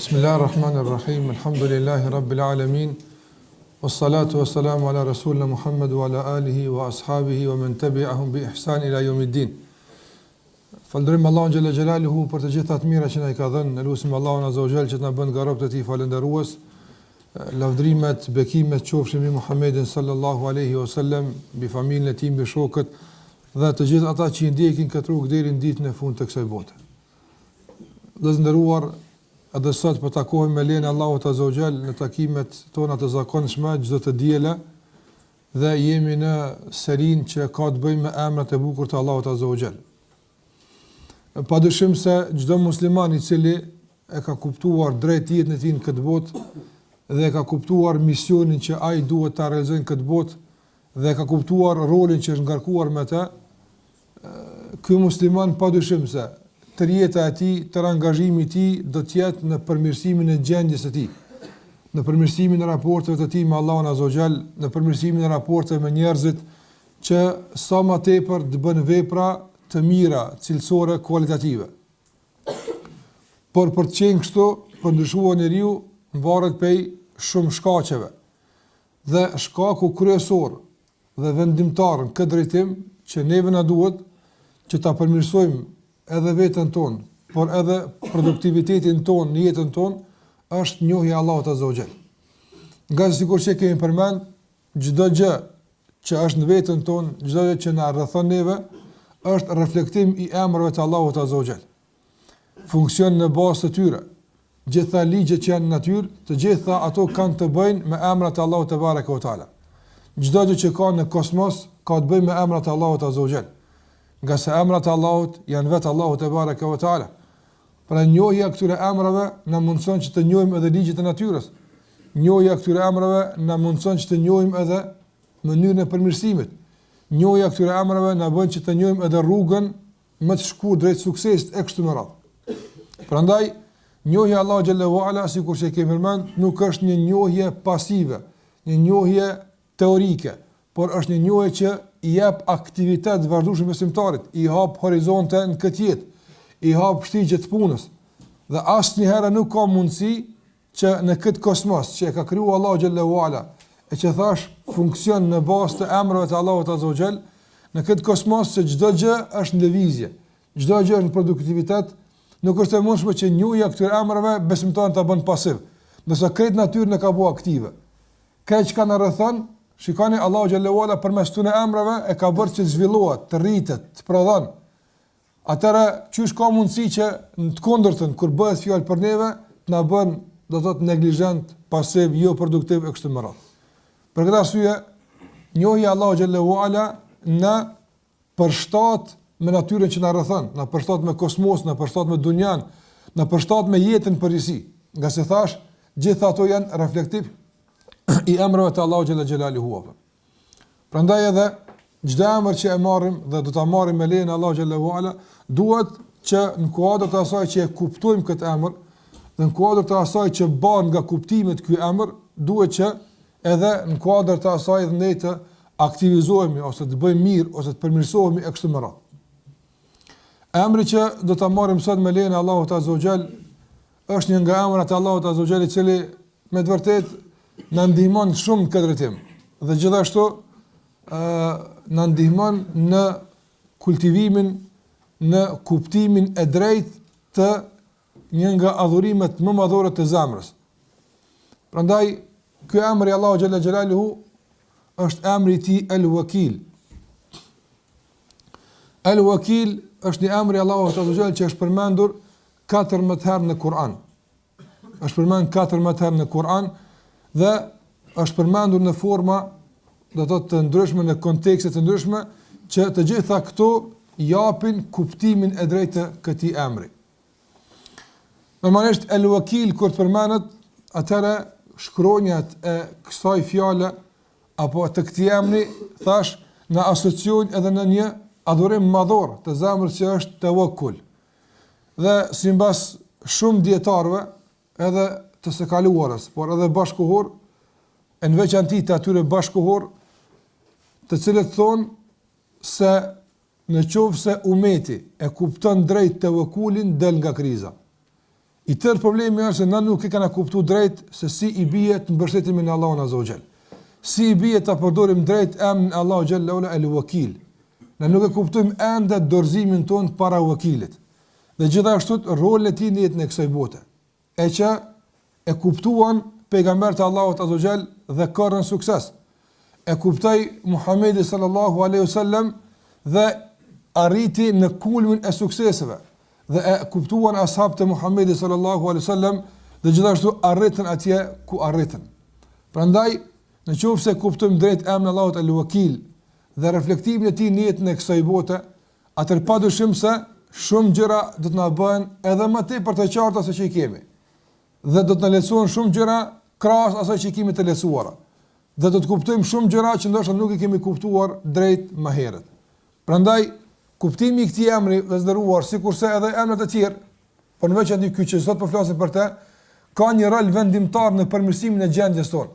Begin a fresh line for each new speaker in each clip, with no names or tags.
Bismillahirrahmanirrahim. Alhamdulillahi rabbil alamin. Wassalatu wassalamu ala rasulina Muhammad wa ala alihi wa ashabihi wa man tabi'ahum bi ihsan ila yawmiddin. Falënderojmë Allahun xhalla xhelaluhu për të gjitha të mira që na i ka dhënë. Ne lutim Allahun azza wa jall që të na bën nga robët e tij falëndërues. Lavdrimet, bekimet qofshin mbi Muhammedin sallallahu alaihi wasallam, mbi familjen e tij, mbi shokët dhe të gjithë ata që i ndjekin këtë rrugë deri në ditën e fundit të kësaj bote. Dhe nderuar, edhe sot po takohemi me lejen e Allahut azza wa jall në takimet tona të zakonshme çdo të diela dhe jemi në serinë që ka të bëjë me emrat e bukur të Allahut azza wa jall. Padyshim se çdo musliman i cili e ka kuptuar drejt jetën e tij në këtë botë dhe e ka kuptuar misionin që ai duhet ta realizojë në këtë botë dhe e ka kuptuar rolin që është ngarkuar me të, ky musliman padyshim se të jeta e tij, të angazhimi i tij do të jetë në përmirësimin e gjendjes së tij, në përmirësimin e raporteve të tij me Allahun azza wa jall, në përmirësimin e raporteve me njerëzit, që sa më tepër të bën vepra të mira, cilësore, kualitative. Por për të qenë kështu, për ndryshuar njeriu varet prej shumë shkaqeve. Dhe shkaku kryesor dhe vendimtar në këtë drejtim që neve na duhet që ta përmirësojmë edhe veten tonë, por edhe produktivitetin tonë në jetën tonë, është njohja e Allahut azza wa jall. Nga sikur që kemi përmend, çdo gjë që është në veten tonë, çdo gjë që na rrethon neve, është reflektim i emrave të Allahut azza wa jall. Funksion në bazë të tyre. Gjitha ligjet që janë në natyrë, të gjitha ato kanë të bëjnë me emrat e Allahut te bareka ve taala. Çdo gjë që ka në kosmos ka të bëjë me emrat e Allahut azza wa jall. Nga se emrat e Allahut janë vetë Allahu te bareka ve taala. Pra njohja këtyre emrave na mundson që të njohim edhe ligjet e natyrës. Njohja këtyre emrave na mundson që të njohim edhe mënyrën e përmirësimit. Njohja këtyre emrave na bën që të njohim edhe rrugën më të shkurtër drejt suksesit e kështu me radhë. Prandaj njohja e Allahut xhallahu ala, sikur që kemi përmend, nuk është një njohje pasive, një njohje teorike, por është një njohje që i jep aktivitet vazhdueshëm besimtarit, i hap horizonte në këtë jetë, i hap shtigje të punës. Dhe asnjëherë nuk ka mundësi që në këtë kosmos që e ka krijuar Allahu xhallahu ala, e që thash funksion në bazë të emrave të Allahut azza wa jall, në këtë kosmos se çdo gjë është në lëvizje, çdo gjë është në produktivitet, nuk është e mundshme që njohja këtyre emrave besimtarin ta bën pasiv, ndërsa krejt natyrën e ka bëu aktive. Këtë që ka na rrethon, shikoni Allahu xhallahu ala përmes këtyre emrave e ka bërë që të zhvillohet, të rritet, të prodhon. Atëra çysh ka mundësi që në të kundërtën kur bëhet fjalë për neve, të na bën, do të thotë, neglizhent, pasiv, jo produktiv e kështu me radhë. Për këtë arsye, njohja e Allahu xhallahu ala na përshtat me natyrën që na rrethon, na përshtat me kosmosin, na përshtat me dunjan, na përshtat me jetën përgjithësi. Nga se thash, gjithë ato janë reflektiv i emrave të Allahu xhalla xhelaluhu. Prandaj edhe çdo emër që e marrim dhe do ta marrim me lejen e Allahu xhallahu ala, duhet që në kuadër të asaj që e kuptojmë këtë emër dhe në kuadër të asaj që bën nga kuptimet ky emër, duhet që edhe në kuadër të asaj dhe ne të aktivizohemi ose të bëjmë mirë ose të përmirësohemi e kështu me radhë. Emri që do ta marrim sot me lejen e Allahut azza wa jall është një nga emrat e Allahut azza wa jall, i cili me të vërtetë na ndihmon shumë në këtë drejtim. Dhe gjithashtu na ndihmon në kultivimin, në kuptimin e drejtë të një nga adhurimet më madhore të zemrës. Prandaj ky emër i Allahu xhalla xhelaluhu është emri i tij El-Wakil. El-Wakil është një emër i Allahut azza wa jall që është përmendur 14 herë në Kur'an. Është përmendur 14 herë në Kur'an dhe është përmendur në forma, do të thotë, të ndryshme, në kontekste të ndryshme, që të gjitha këto japin kuptimin e drejtë të këtij emri. Normalisht El-Wakil kur përmendet, atëra shkronjat e kësaj fjale apo të këtij emri thash na asociojnë edhe në një adhurim madhor të zemrës që është tawakkul. Dhe sipas shumë dietarëve, edhe të së kaluarës, por edhe bashkohor, në veçanti të atyre bashkohor, të cilët thonë se në qovë se umeti e kupton drejt tawakkulin del nga kriza. I tërë problemi është se na nuk e kanë kuptuar drejt se si i bie të mbështetemi në Allahun Azza wa Jall. Si i bie ta përdorim drejt emrin Allahu Jalla Ula El-Wakil. Ne nuk e kuptojmë ende dorëzimin ton para wakilit. Dhe gjithashtu rolin e tij në jetën e kësaj bote. E që e kuptuan pejgamberët e Allahut Azza wa Jall dhe kanë sukses. E kuptoi Muhamedi sallallahu alaihi wasallam dhe arriti në kulmin e sukseseve. Dhe e kuptuan ashabët e Muhamedit sallallahu alaihi wasallam dhe gjithashtu arritën atje ku arritën. Prandaj, nëse kuptojmë drejt emrin Allahut El-Wakil dhe reflektimin e tij në jetën e kësaj bote, atëherë padyshim se shumë gjëra do të na bëhen edhe më tepër të qarta se që i kemi. Dhe do të na lehtësojnë shumë gjëra krahas asaj që kemi të lehtësuara. Dhe do të kuptojmë shumë gjëra që ndoshta nuk i kemi kuptuar drejt më herët. Prandaj kuptimi i këtij emri dhe zëruar, sikurse edhe emrat e tjerë, por në veçantë ky që sot po flasim për të, ka një rol vendimtar në përmirësimin e gjendjes tonë.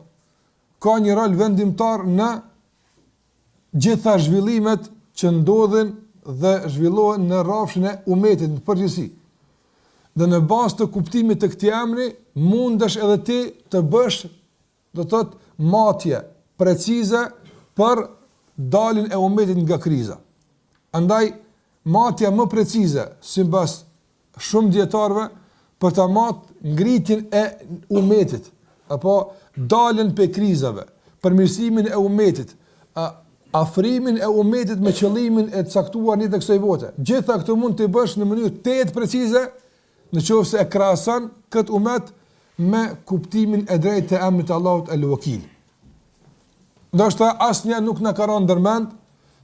Ka një rol vendimtar në gjitha zhvillimet që ndodhin dhe zhvillohen në rrafshin e umetit në përgjithësi. Dhe në bazë të kuptimit të këtij emri, mundesh edhe ti të bësh, do të thotë, matje precize për daljen e umetit nga kriza. Andaj, matja më precize, sipas shumë dietarëve, për ta matë ngritjen e umetit, apo daljen pe krizave, përmirësimin e umetit, afrimin e umetit me qëllimin e caktuar në kësaj bote. Gjitha këto mund të bësh në mënyrë të precize, nëse e krahason këtë umet me kuptimin e drejtë të emrit të Allahut El-Wakil. Ndoshta asnjë nuk na ka rënë ndërmend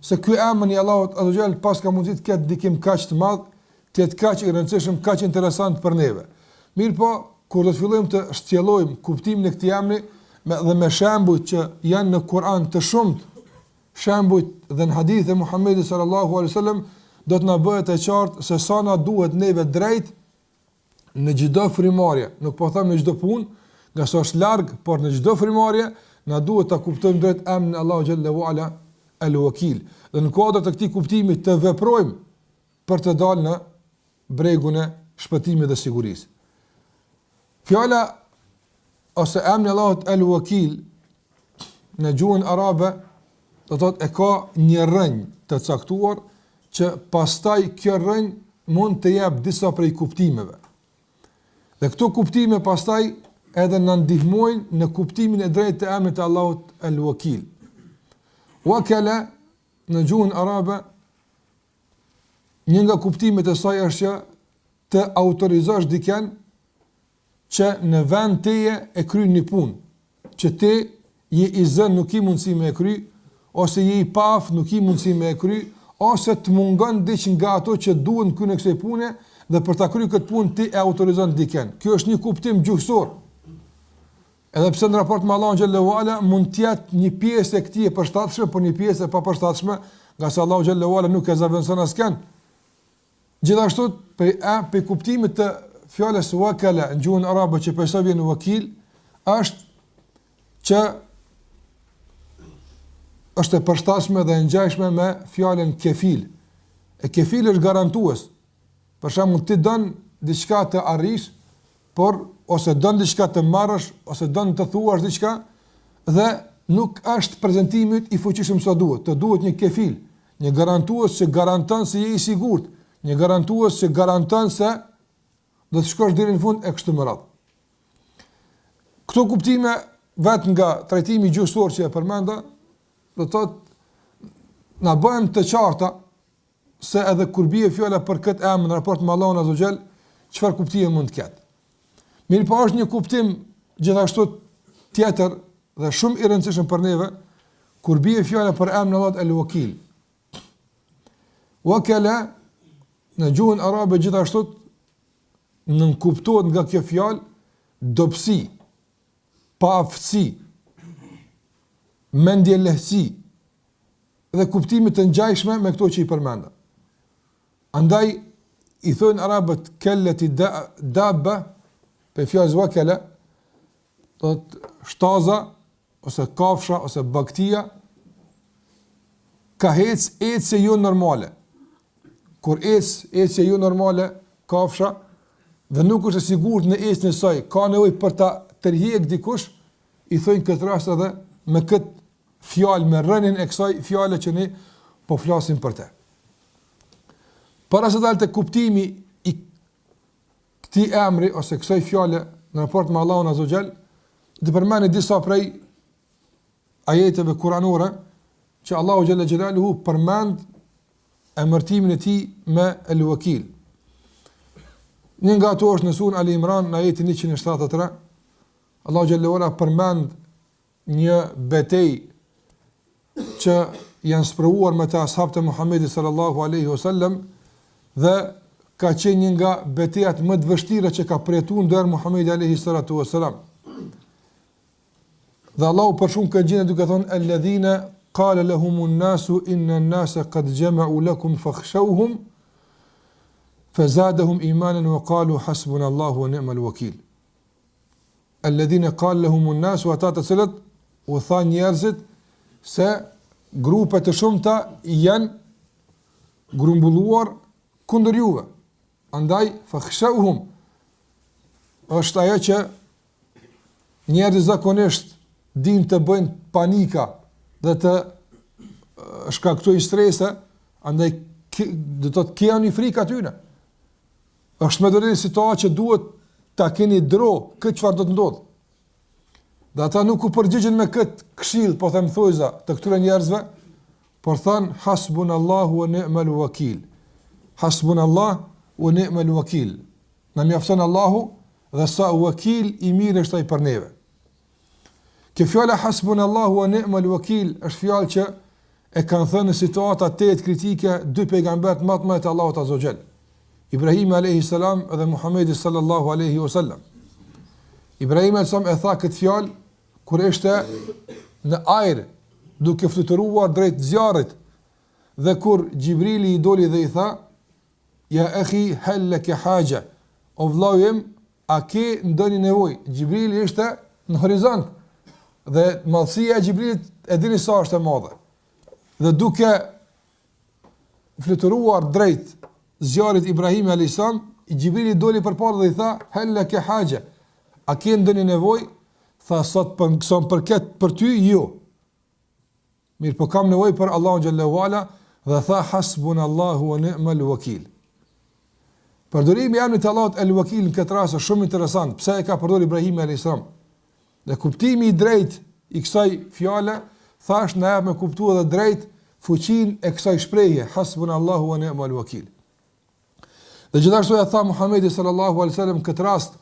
se ky emër i Allahut Azza wa Jall pas ka mundësi të ketë dikim kaq të madh, të jetë kaq i rëndësishëm, kaq interesant për neve. Mirë po, kur do të fillojmë të shtjellojmë kuptimin e këtij emri dhe me shembuj që janë në Kur'an të shumtë, shembuj dhe në hadithe e Muhamedit sallallahu alaihi wasallam, do të na bëhet e qartë se sa na duhet neve drejt në çdo frymëmarrje, nuk po them në çdo punë, nga sa është larg, por në çdo frymëmarrje na duhet ta kuptojmë drejt emrin Allahu xhallahu ala El-Wakil. Dhe në kuadër të këtij kuptimi të veprojmë për të dalë në bregun e shpëtimit dhe sigurisë. Fjala ose emri Allahut El-Wakil në gjuhën arabe do thotë e ka një rrënjë të caktuar që pastaj kjo rrënjë mund të jap disa prej kuptimeve. Dhe këto kuptime pastaj edhe na ndihmojnë në kuptimin e drejtë të emrit të Allahut El-Wakil. Wakala në gjuhën arabe, një nga kuptimet e saj është që të autorizosh dikën që në vend teje e kryen një punë, që ti je i zënë nuk i mundësi me e kry, ose je i paf nuk i mundësi me e kry, ose të mungon diçka nga ato që duhen këtu në kësaj pune dhe për ta kryer këtë punë ti e autorizon dikën. Ky është një kuptim gjuhësor. Edhe pse në raport me Allahun xhallahu ala mund të jetë një pjesë e këtij e përshtatshme, por një pjesë e papërshtatshme, nga se Allahu xhallahu ala nuk e zaventson askën. Gjithashtu për kuptimit të fjalës wakala në gjuhën arabe që përsa vjen wakil, është që është e përshtatshme dhe e ngjashme me fjalën kefil. E kefil është garantues. Për shembull ti don diçka të arrish, por ose don diçka të marrësh, ose don të thuash diçka dhe nuk është prezantimi i fuqishëm sa duhet. Të duhet një kefil, një garantues që garanton se je i sigurt, një garantues që garanton se do të shkosh deri në fund e kështu me radhë. Këto kuptime vetë nga trajtimi gjuhësor që e përmenda, do të thotë na bëhen të qarta se edhe kur bie fjala për këtë emër në raport me Allahun Azza wa Jall, çfarë kuptimi mund të ketë. Mirë po është një kuptim gjithashtu tjetër dhe shumë i rëndësishëm për neve, kur bie fjala për emrin Allahut El-Wakil. Wakala në gjuhën arabe gjithashtu nënkuptohet nga kjo fjalë dobësi, paaftësi, mendje lehtësi dhe kuptime të ngjashme me këto që i përmenda. Andaj i thonë arabët kelleti dabba për fjallës wakala, do të shtaza, ose kafsha, ose baktia, ka ecë jo normale. Kur ecë jo normale, kafsha, dhe nuk është e sigurt në esën e saj, ka nevojë për ta tërheq dikush, i thojnë këtë rast edhe me këtë fjalë, me rënien e kësaj fjale që ne po flasim për te. Para se dalte kuptimi i këtij emri ose kësaj fjale në raport me Allahun Azza wa Jall, dhe përmeni disa prej ajeteve kuranore që Allahu Gjelle Gjelaluhu përmend emërtimin e tij me El-Wakil. Një nga ato është në surën Ali Imran në ajetin 173, Allahu Gjelle Wala përmend një betejë që janë sprovuar me të ashabët e Muhamedit sallallahu alaihi wasallam dhe ka qenë një nga betejat më të vështira që ka përjetuar ndër Muhamedi alaihi salatu wasalam. Dhe Allahu për shumë këtë gjendje duke thonë alladhina qala lahumun nasu inna an-nasa qad jama'u lakum fakhshawhum fazadahum imanan wa qalu hasbunallahu wa ni'mal wakeel. Alladhina qala lahumun nasu, ata të cilët u tha njerëzit se grupe të shumta janë grumbulluar kundër juve. Andaj fakhshawhum është ajo që njerëzit zakonisht din të bëjnë panika dhe të shkaktojnë strese, andaj do të keni frikë atyne. Është me dorë situatë që duhet ta keni dro këtë çfarë do të ndodh. Dhe ata nuk u përgjigjen me këtë këshill, po them thojza të këtyre njerëzve, por thanë hasbunallahu wa ni'mal wakeel. Hasbunallahu wa ni'mal wakeel. Na mjafton Allahu dhe sa wakil i mirë është ai për neve. Kjo fjala hasbunallahu wa ni'mal wakeel është fjalë që e kanë thënë në situata të kritike dy pejgamberët më të mëdhenj të Allahut Azza wa Jall, Ibrahim alayhi salam dhe Muhamedi sallallahu alaihi wasallam. Ibrahim alayhi salam e tha këtë fjalë kur ishte në ajër duke fluturuar drejt zjarrit, dhe kur Gjibrili i doli dhe i tha ja akhi hal laka haja, o vllajim, a ke ndonjë nevojë? Gjibrili ishte në horizont dhe madhësia e Gjibrilit e dini sa është e madhe. Dhe duke fluturuar drejt zjarrit Ibrahim alayhis salam, Gjibrili doli përpara dhe i tha hal laka haja, a ke ndonjë nevojë? Tha sot përket për ty jo. Mirë, po kam nevojë për Allahun xhallahu ala, dhe tha hasbunallahu wa ni'mal wakeel. Përdorimi i emrit të Allahut El-Wakil në këtë rast është shumë interesant. Pse e ka përdorur Ibrahim alayhis salam? Dhe kuptimi i drejtë i kësaj fjale thash na jap me kuptuar edhe drejt fuqinë e kësaj shprehje hasbunallahu wa ni'mal wakeel. Dhe gjithashtu ja tha Muhamedi sallallahu alaihi wasallam këtë rast,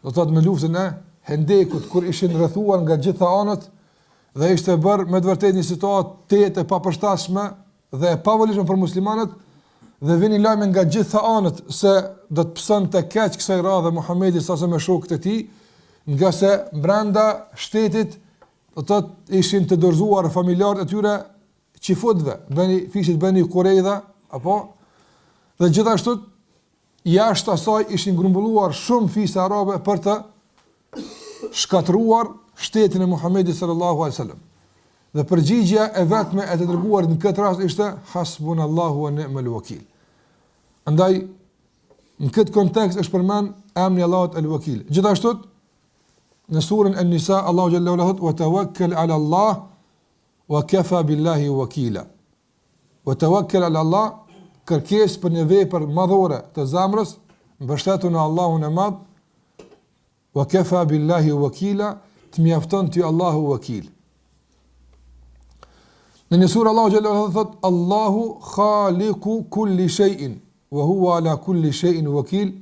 do të thotë me luftën e Hendekut, kur ishin rrethuar nga gjitha anët dhe ishte bërë me të vërtetë një situatë të papërshtatshme dhe e pavolishme për muslimanët, dhe vini lajme nga gjitha anët se do të pësonte keq kësaj radhe Muhamedi sa me shokët e tij, nga se brenda shtetit do të thotë ishin të dorëzuar familjarët e tyre qifutëve, fisit Beni Kurejda, apo dhe gjithashtu jashtë asaj ishin grumbulluar shumë fisë arabe për të shkatruar shtetin e Muhamedit sallallahu alaihi wasallam. Dhe përgjigjja e vetme e të dërguarit në këtë rast ishte hasbunallahu wa ni'mal wakeel. Andaj në këtë kontekst është përmend emri Allahut El-Wakil. Gjithashtu në surën An-Nisa Allahu xhallahu ala thot wa tawakkal ala Allah wa kafa billahi wakila. Wa tawakkal ala Allah, kërkesë për një vepër madhore të zemrës, mbështetu në Allahun e Madh, wa kafa billahi wakila, të mjafton ty Allahu wakil. Në një surë Allahu xhallahu ala thot Allahu khaliqu kulli shay'in wa huwa ala kulli shay'in wakil.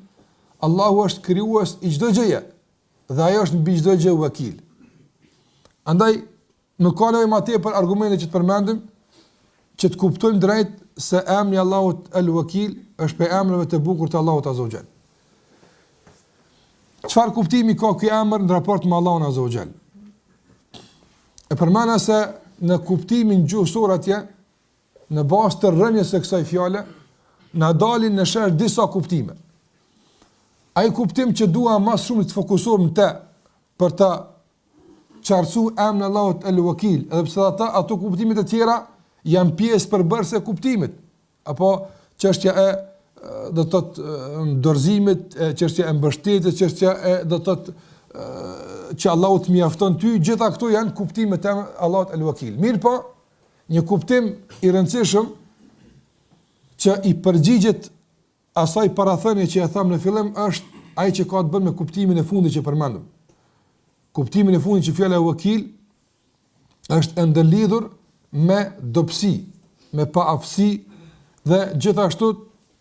Allahu është krijues i çdo gjëje dhe ai është mbi çdo gjë wakil. Andaj nuk ka nevojë më tepër argumente që të përmendim që të kuptojmë drejt se emri Allahut El-Wakil është për emrave të bukur të Allahut Azza wa Jall. Çfarë kuptimi ka ky emër në raport me Allahun Azza wa Jall? E përmana se në kuptimin gjuhësor atje, në bazë të rrënjes së kësaj fjale, na dalin në shesh disa kuptime. Ai kuptim që dua më shumë të fokusohem te për të qartësuar emrin Allahut El-Wakil, edhe pse ato kuptimet e tjera janë pjesë përbërëse e kuptimit, apo çështja e do të thotë dorëzimit, çështja e mbështetjes, çështja e do të thotë që Allahu të mjafton ty, gjitha këto janë kuptimet e Allahut el-Wakil. Mirë po, një kuptim i rëndësishëm që i përgjigjet asaj parathënie që e tham në fillim është ai që ka të bënë me kuptimin e fundit që përmendëm. Kuptimin e fundit që fjala e wakil është ndërlidhur me dobësi, me paaftësi dhe gjithashtu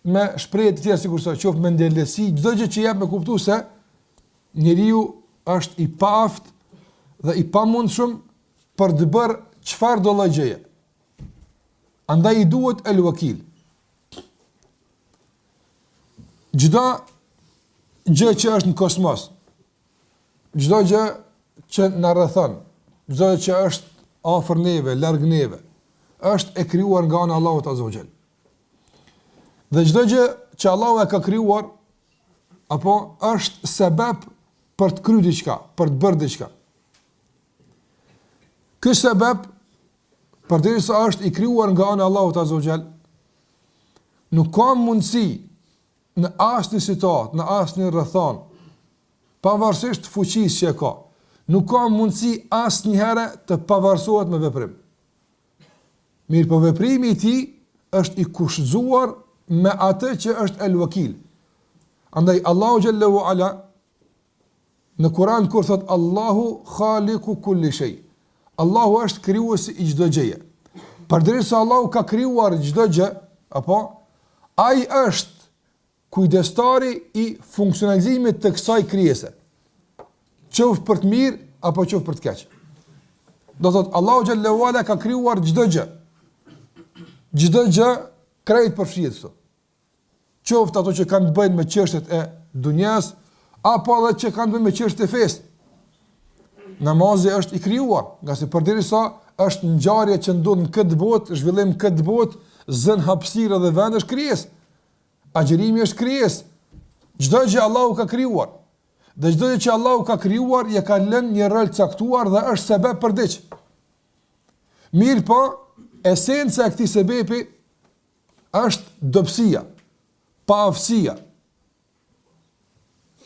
me shprehje të tjera sikur sa qoftë me ndjelësi, çdo gjë që jep me kuptues se njeriu është i paaft dhe i pamundshëm për të bërë çfarë do lloj gjëje. Andaj i duhet el wakil. Çdo gjë që është në kosmos, çdo gjë që na rrethon, çdo gjë që është afër neve, larg neve, është e krijuar nga ana Allahut Azza wa Jall. Dhe çdo gjë që Allahu e ka krijuar apo është sebeb për të kryer diçka, për të bërë diçka. Ky sebeb, përderisa është i krijuar nga ana Allahut Azza wa Jall, nuk ka mundësi në asnjë situatë, në asnjë rrethon, pavarësisht fuqisë që ka, nuk ka mundësi asnjëherë të pavarësohet me veprim. Mirë po veprimi i tij është i kushtzuar me atë që është el-wakil. Andaj Allahu Xhallahu Ala në Kur'an kur thot Allahu khaliqu kulli shay. Allahu është krijuesi i çdo gjëje. Përderisa Allahu ka krijuar çdo gjë, apo ai është kujdestari i funksionalizimit të kësaj krijese. Qoftë për të mirë apo qoftë për të keq. Do thot Allahu Xhallahu Ala ka krijuar çdo gjë. Çdo gjë krejt përfshihet këtu. Qoftë ato që kanë të bëjnë me çështjet e dunjas apo edhe që kanë të bëjnë me çështjet e fesë. Namazi është i krijuar, nga se përderisa është ngjarje që ndodh në këtë botë, zhvillim këtë botë, zën hapësira dhe vend është krijesë. Agjërimi është krijesë. Çdo gjë Allahu ka krijuar. Dhe çdo gjë që Allahu ka krijuar ja ka lënë një rol caktuar dhe është sebeb për diç. Mirë po, esenca e këtij sebepi është dobësia, paaftësia.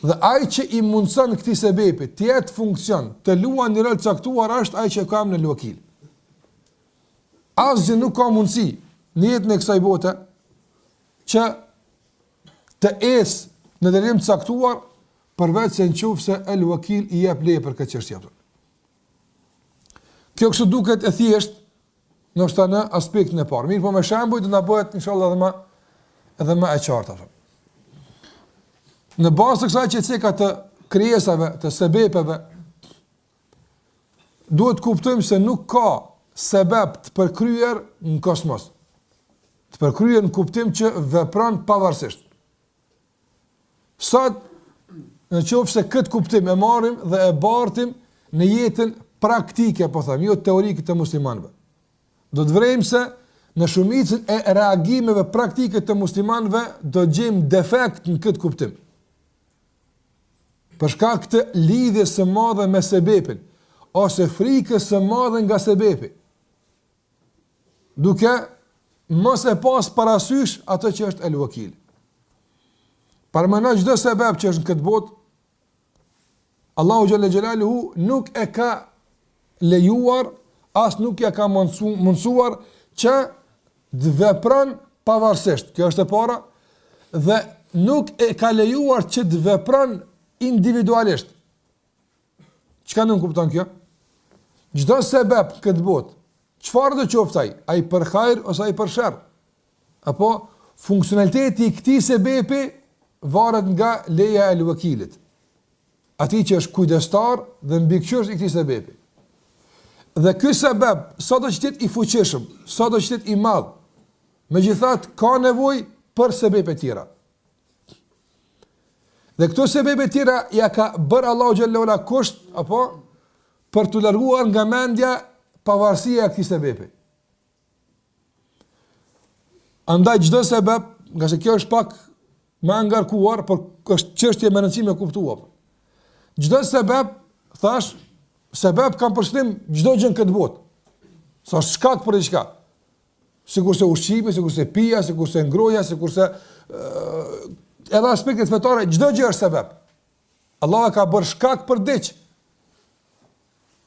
Dhe ai që i mundson këtij sebepi të jetë funksion, të luajë një rol caktuar është ai që ka në wakil. Asgjë nuk ka mundësi në jetën e kësaj bote që të esë në drejtim të caktuar përveç se nëse el wakil i jep leje për këtë çështje. Kjo kështu duket e thjesht, ndoshta në aspektin e parë. Mirë, po me shembuj do na bëhet inshallah edhe më e qartë. Në bazë të kësaj çështje të krijesave, të sebepeve, duhet të kuptojmë se nuk ka sebeb të përkryer në kosmos. Të përkryer në kuptim që vepron pavarësisht. Sot, në qoftë se këtë kuptim e marrim dhe e bartim në jetën praktike, po them, jo teorike të muslimanëve. Do të vrejmë se në shumicën e reagimeve praktike të muslimanëve do gjejmë defekt në këtë kuptim. Për shkak të lidhjes së madhe me sebepin, ose frikës së madhe nga sebepi, duke mos e pas parasysh atë që është el wakil. Përmendoj çdo sebeb që është në këtë botë, Allahu Xhalla Xhelaluhu nuk e ka lejuar, as nuk ja ka mundsuar që të vepron pavarësisht. Kjo është e para, dhe nuk e ka lejuar që të vepron individualisht. Çka nuk kupton kjo? Çdo sebeb këtë botë, çfarë do qoftë ai për hajër ose ai për sherr, apo funksionaliteti i këtij sebepi varet nga leja e wakilit. Ati që është kujdestar dhe mbikëqyrës i këtij sebepi. Dhe ky sebeb, sa do të jetë i fuqishëm, sa do të jetë i madh, megjithatë ka nevojë për sebepe tjera. Dhe këto sebepe tjera ja ka bërë Allahu xhallahu ala kusht apo për të larguar nga mendja pavarësia e këtij sebepi. Andaj çdo sebeb, nga se kjo është pak më ngarkuar, por është çështje më rëndësishme e kuptuar. Çdo sebeb, thash, sebeb kanë përshtim çdo gjë në këtë botë. Sa shkak për diçka. sikurse ushqimi, sikurse pija, sikurse ngroja, sikurse edhe aspektet fetare, çdo gjë është sebeb. Allah e ka bërë shkak për diç.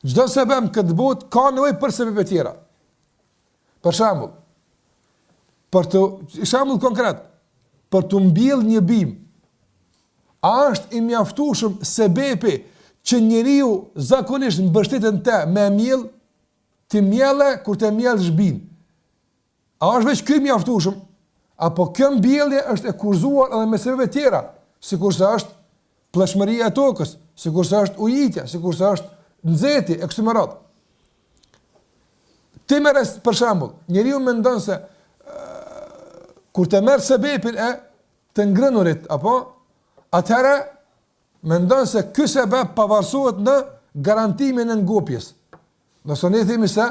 Çdo sebeb këtë botë ka nevojë për sebebe tjera. Për shembull konkret, për të mbjell një bim, a është i mjaftueshëm sebebi që njeriu zakonisht mbështeten te me miell, ti mjelle kur të mjell zhbin. A është veç ky mjaftueshëm? Apo kjo mbjellje është e kurzuar edhe me sebebe tjera, sikurse është pllashmëria e tokës, sikurse është ujitja, sikurse është nxehti e kështu me radhë. Ti merres për shembull, njeriu mendon se kur të merr sebepin e të ngrënurit, apo atëherë mendon se ky sebeb pavarësohet në garantimin e ngopjes. Nëse ne themi se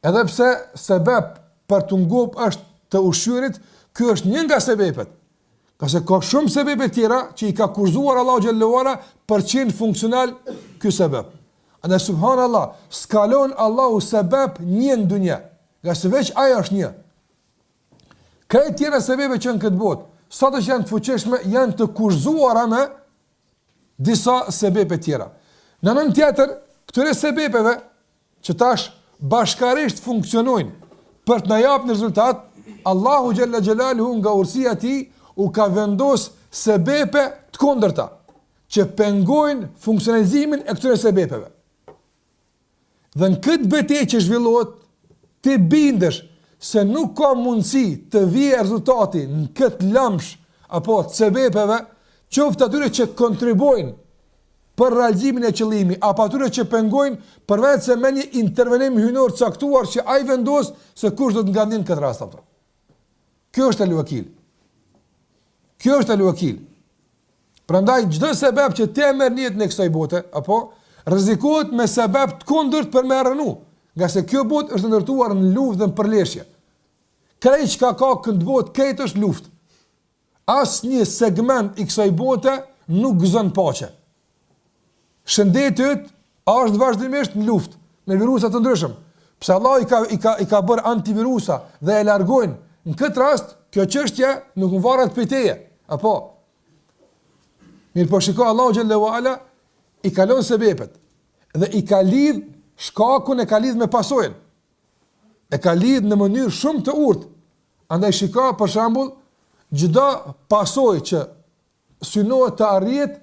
edhe pse sebeb për të ngop është të ushqyerit, ky është një nga sebepet. Qase ka shumë sebebe tjera që i ka kurzuar Allahu xhallahu ala për të qenë funksional ky sebeb. Andaj subhanallahu, skalon Allahu sebeb një në dunja, nga se veç aja është një. Krejt tjera sebebe që në këtë botë, sa të që janë të fuqishme, janë të kurzuara me disa sebebe tjera. Në nën tjetër, këtyre sebebeve që tash bashkarisht funksionojnë për të na japë në rezultat, Allahu xhalla xhelaluhu nga urësia e tij u ka vendos sebebe të kundërta që pengojnë funksionalizimin e këtyre sebebeve. Dhe në këtë betejë që zhvillohet, ti bindesh se nuk ka mundësi të vijë rezultati në këtë lëmsh apo të sebebeve, qoftë atyre që kontribuojnë për realizimin e qëllimi, apo atyre që pengojnë përveç se me një intervenim hynor caktuar që ai vendos se kush do të ngandin këtë rast apo. Kjo është el-wakil. Kjo është el-wakil. Prandaj çdo sebeb që ti merr në jetën e kësaj bote, apo rrezikohet me sebeb të kundërt për me rënu, nga se kjo botë është ndërtuar në luftë dhe në përleshje. Krejt çka ka këtë botë, krejt është luftë. Asnjë segment i kësaj bote nuk gëzon paqe. Shëndeti është vazhdimisht në luftë me virusa të ndryshëm. Pse Allah i ka bërë antivirusa dhe e largojnë. Në këtë rast, kjo çështje nuk varet prej teje. Apo mirë po shiko Allahu xhallahu ala i kalon sebepet dhe i ka lidh shkakun, e ka lidh me pasojën. E ka lidh në mënyrë shumë të urtë. Andaj shiko për shembull çdo pasojë që synohet të arrihet,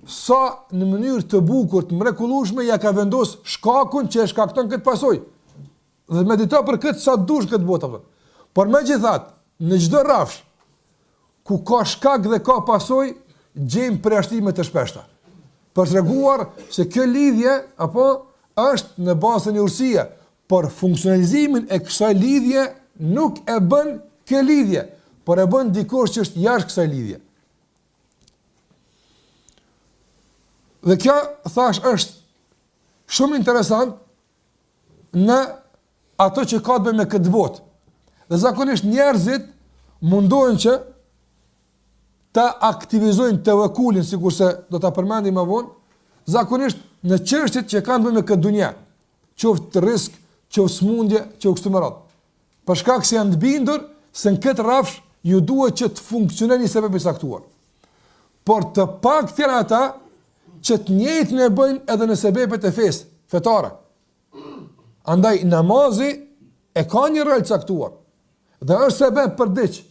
sa në mënyrë të bukur, të mrekullueshme ja ka vendos shkakun që e shkakton këtë pasojë. Dhe medito për këtë sa dush këtë botë. Por megjithatë, në çdo rrafsh ku ka shkak dhe ka pasojë, gjejmë përjashtime të shpeshta. Për treguar se kjo lidhje apo është në bazë të një urësie, por funksionalizimin e kësaj lidhje nuk e bën kjo lidhje, por e bën dikush që është jashtë kësaj lidhje. Dhe kjo, thash, është shumë interesant në ato që ka të bëjë me këtë botë. Dhe zakonisht njerëzit mundohen që ta aktivizojnë tevekkulin, sikurse do ta përmendim më vonë, zakonisht në çështjet që kanë të bëjnë me këtë dunja, qoftë rrezik, qoftë smundje, qoftë kështu me radhë. Për shkak se janë të bindur se në këtë rrafsh ju duhet që të funksionojë një sebeb i saktuar. Por të paktën ata që të njëjtën e bëjnë edhe në sebepet e fesë fetare. Andaj namazi e ka një rol caktuar dhe është sebeb për diç.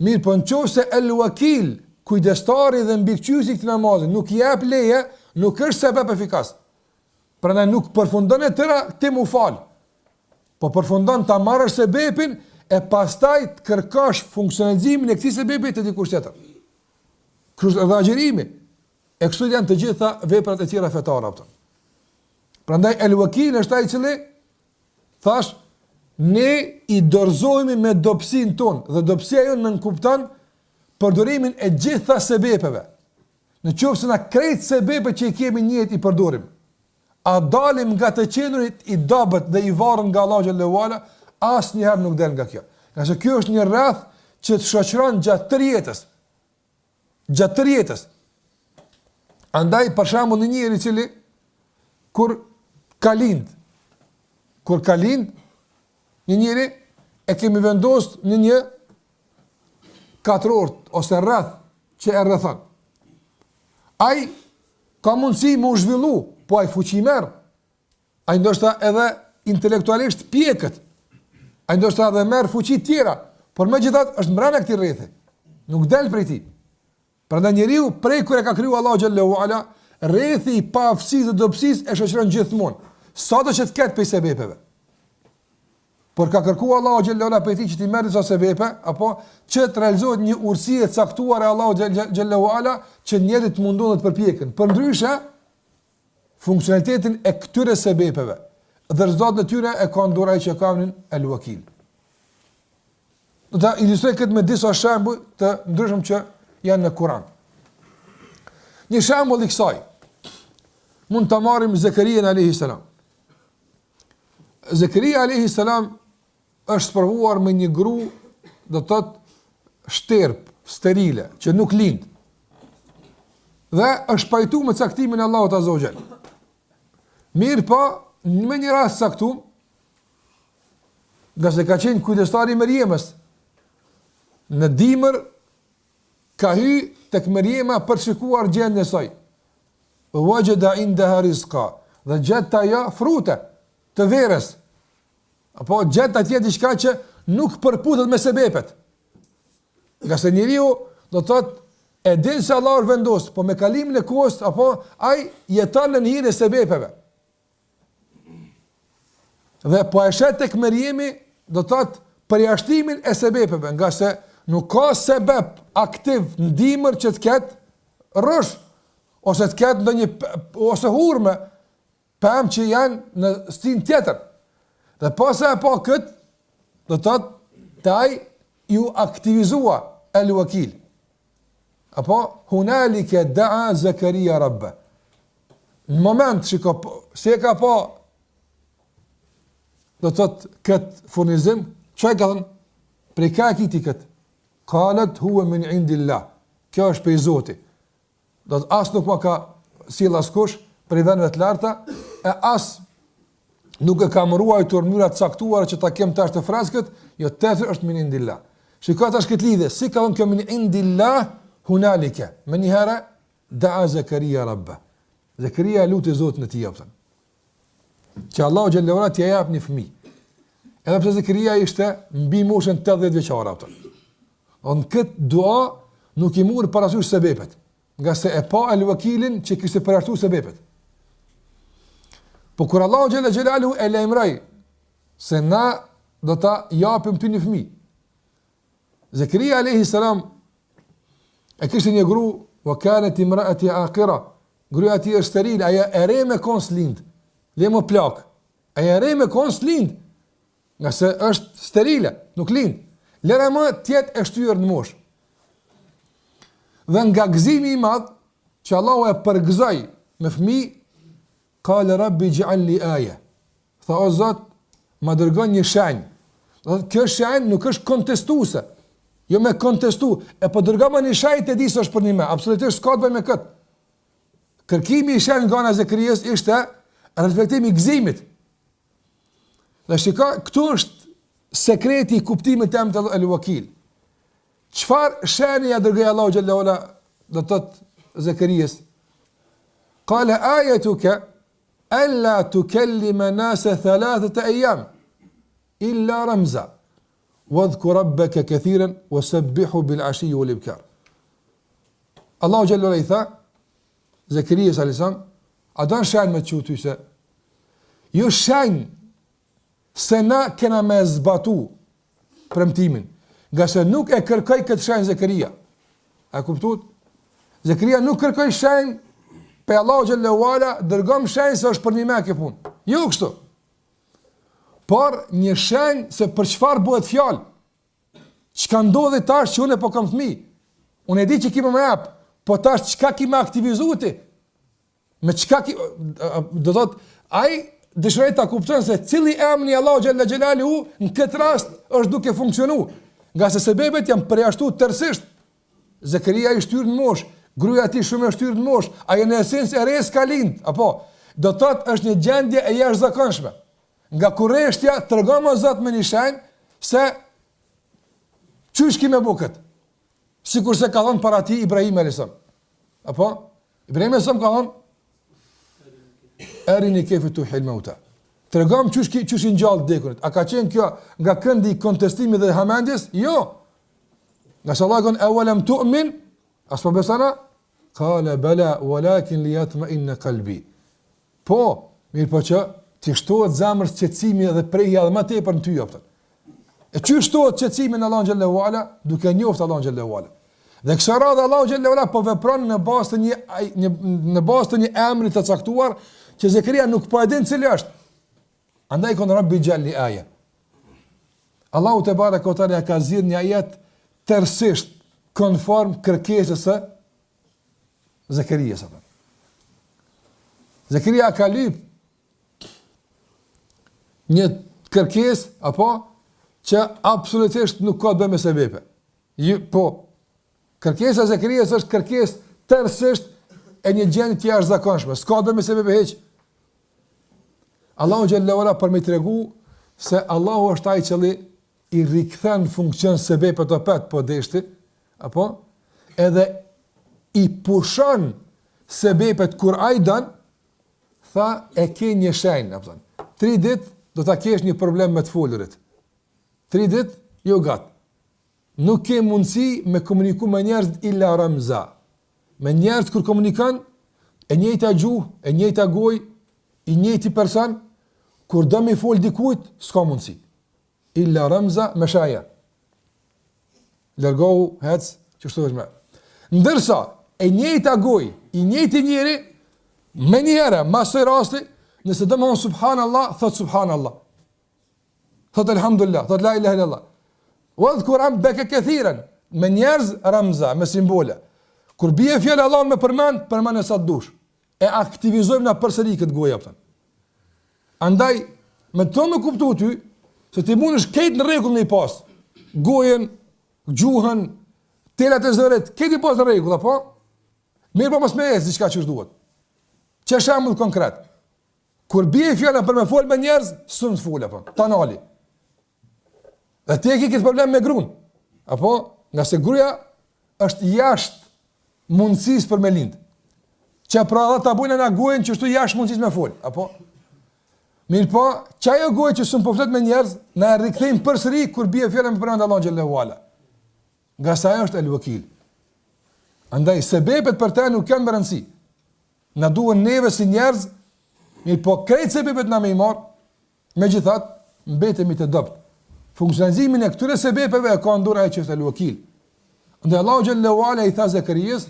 Mirë, po nëse el-wakil, kujdestari dhe mbikëqyesi i këtij namazi nuk i jep leje, nuk është sebeb efikas. Prandaj nuk përfundon e tëra ti mu fal. Po përfundon ta marrësh sebepin e pastaj të kërkosh funksionalizimin e këtij sebebi te dikush tjetër. Kështu edhe agjerimi. E kështu janë të gjitha veprat e tjera fetare ato. Prandaj el-wakil është ai i cili thash ne i dorëzohemi me dobësinë tonë dhe dobësia jonë nënkupton përdorimin e gjitha sebepeve. Në qoftë se na krejt sebepet që i kemi në jetë i përdorim, a dalim nga të qenurit i dobët dhe i varur nga Allahu xhallahu ala, asnjëherë nuk del nga kjo. Qase kjo është një rreth që të shoqëron gjatë tërë jetës. Gjatë tërë jetës. Andaj për shembull në njëri i cili kur ka lind një njeri e kemi vendosur në një katrort ose rreth që e rrethon. Ai ka mundësi më zhvillu, po ai fuqi merr. Ai ndoshta edhe intelektualisht pjekët. Ai ndoshta edhe merr fuqi tjera, por megjithatë është mbrana këtij rrethi. Nuk del prej tij. Prandaj njeriu prej kur e ka kriju Allahu xhallahu ala, rrethi i paaftësisë dhe dobësisë e shoqëron gjithmonë. Sado që të ketë prej sebepeve. Por ka kërkuar Allahu xhallahu ala prej tij që ti merr disa sebepe, apo që të realizohet një urësi e caktuar e Allahu xhallahu ala që njerëzit mundon të përpjekën. Përndryshe, funksionalitetin e këtyre sebepeve dhe rezultatet e tyre e ka ndorë ai që ka emrin El-Wakil. Do ta ilustroj këtë me disa shembuj të ndryshëm që janë në Kur'an. Një shembull i kësaj mund ta marrim Zekarian alayhis salam. Zekaria alayhis salam është sprovuar me një gru, do të thotë shterp, sterile, që nuk lind. Dhe është pajtuar me caktimin e Allahut azza wa jall. Mirë po, në një rast caktuar, nga se ka qenë kujdestari i Meriemës, në dimër ka hy tek Meriema për shikuar gjendjen e saj. Wajada indaha rizqa, dhe gjeta ja frute të verës. Apo gjeta atje diçka që nuk përputet me sebepet. Nga se njeriu do të thotë e din se Allah është vendos, po me kalimin e kohës apo ai jeton në hijen e sebepeve. Dhe po e shet tek Meriemi do të thotë përjashtimin e sebepeve, nga se nuk ka sebep aktiv në dimër që të ketë rrush, ose të ketë ndonjë ose hurme, pemë që janë në stin tjetër. Dhe pasa e pa këtë, do të thotë të ai ju aktivizua El-Wakil. Apo hunalike da'a Zakaria rabbe. Në moment që se ka pa do të thotë këtë furnizim, çfarë ka thënë? Prej ka e kiti këtë? Qalet huwa min indillah. Kjo është prej Zotit. Do të as nuk ma ka sjell askush prej vendeve të larta, e as nuk e ka ruajtur mënyra të caktuara që ta kem tash të freskët, jo tjetër është min indillah. Shikoj tash këtë lidhje, si ka thënë kjo min indillah hunalike. Më një herë da'a Zakaria rabbe. Zakaria luti Zotin e tij apo që Allahu xhallahu ala t'i jap një fëmijë. Edhe pse Zakaria ishte mbi moshën 80 vjeçare atë. On këtë dua nuk i mori parasysh sebepet, nga se e pa El-Wakilin që kishte përjashtuar sebepet. Po kur Allahu xhallahu e lajmëroi se na do ta japim ty një fëmijë. Zakaria alayhi salam e kishte një gru, wa kanat imraati aqira. Gruaja e tij është steril, ajo e re me konslind. Le më plak. Ajo e re me konslind. Nga se është sterile, nuk lind. Lëra më tjetë e shtyër në mosh. Dhe nga gëzimi i madh që Allahu e përgëzoi me fëmijë, qala rabbi ij'al li aya. Tha o Zot, më dërgon një shenjë. Do të kjo shenjë nuk është kontestuese. Jo me kontestu, e po dërgama një shenjë të di se është për një me. Absolutisht s'ka të bëjë me këtë. Kërkimi i shenjë nga Zakarias ishte reflektimi i gëzimit. Dhe shika, këtu është sekreti i kuptimit të emrit El-Wakil. Çfarë shenjë ja dërgoi Allahu xhallahu ala do të thotë Zakarias? Qala ayatuka alla tukallima nasa 3 ayyam illa ramza wadhkur rabbaka katiran wasabbihu bil ashi wal ibkar. Allahu xhallahu ala i tha Zakarias alayhis salam, a don shenjë me çuty se jo shenjë se na kena me zbatu premtimin, nga se nuk e kërkoj këtë shenjë Zakaria. A kuptuat? Zakaria nuk kërkoj shenjë pe Allahu xhallahu ala, dërgom shenjë se është për një me kjo punë. Jo kështu. Por një shenjë se për çfarë bëhet fjalë. Çka ndodhi tash që unë po kam fëmijë. Unë e di që kimë më jap, po tash çka kimë aktivizuar? Me çka do të thotë ai dëshiroj ta kupton se cili emri Allahu xhalla xhelalu në këtë rast është duke funksionuar. Nga se sebebet janë përjashtuar tërësisht. Zakaria i shtyr në mosh, gruaja e tij shumë e shtyr në mosh, ajo në esencë e rres ka lind, apo do të thotë është një gjendje e jashtëzakonshme. Nga kurreshtja tregon më Zot me një shenjë se qysh kime buket, sikur se ka thonë para ti Ibrahim a.s. Apo? Ibrahim a.s. ka thonë, erini kefi tu hilmauta. Të regam qysh i njallë dekunit. A ka qenë kjo nga këndi kontestimi dhe hamendjes? Jo. Nga se Allah kënë, awalem tu'min, as për besana, kale bela, walakin li jatma inne kalbi. Po, mirë po që, të shtohet zamërës qëtësimi dhe prejhja dhe ma tepër në ty, jopëtën. E që shtohet qëtësimi në Allah në Gjellë Huala, duke njoftë Allah në Gjellë Huala. Dhe kësa radhe Allah në Gjellë Huala po vepron në bazë të një emri të caktuar, që Zekaria nuk po edhin cili është. Andaj konë Rabbi Gjalli aje. Allahu te bareke ve teala ka zirë një ajet tërësisht konform kërkesës së Zekarias. Zekaria ka lyp një kërkesë apo që absolutisht nuk ka të bëjë me sebepe. Po, kërkesa e Zekarias është kërkesë tërësisht e një gjendje të jashtëzakonshme. S'ka të bëjë me sebepe hiç. Allahu xhallahu ala për me tregu se Allahu është ai që i rikthen funksion sebepet të pet po deshti, apo edhe i pushon sebepet kur ai don, tha e ke një shenjë, apo thon. 3 ditë do ta kesh një problem me të folurit. 3 ditë jo gat. Nuk ke mundësi me komuniku me njerëz illa ramza. Me njerëz kur komunikon e njëjta gjuhë, e njëjta gojë, i njëjti person, kur do mi fol dikujt, s'ka mundësi. Illa ramza me shaja. Lërgohu, hec, që shtu është me. Ndërsa, e njëjta gojë, i njëjti njeri, me njëre, masoj rasti, nëse do me honë subhanallah, thot subhanallah. Thot alhamdulillah, thot la ilaha illallah. Wadh kur am beke këthiren, me njerëz ramza, me simbole. Kur bie fjallë Allah me përmen e sa të dush. E aktivizojmë na përsëri këtë gojë, apëtan. Andaj, me të me kuptu ty, se ti mund është ketë në rregull në i pas. Gojen, gjuhën, telat e zëret, ketë i pas në rregull, apo? Mirë po mos me esë, diçka që është duhet. Që shembull konkret. Kur bie fjala për me fol me njerëz, s'un fol apo, tanali. Dhe ti e ke këtë problem me gruan. Apo, nga se gruaja është jashtë mundësisë për me lind. Që pra ata ta bujnë na gojen që ashtu jashtë mundësisë me fol, apo? Mirë po, çajo gojë që s'un po flet me njerëz, na rikthejmë përsëri kur bie fjala me përmend Allah xhallahu ala. Nga sa është el wakil. Andaj sebepet për të nuk kanë rëndësi. Na duhen neve si njerëz, mirë po krejt sebepet na me i marr, megjithatë mbetemi të dobët. Funksionizimin e këtyre sebepeve ka në dorë ai që është el wakil. Andaj Allah xhallahu ala i tha Zekarias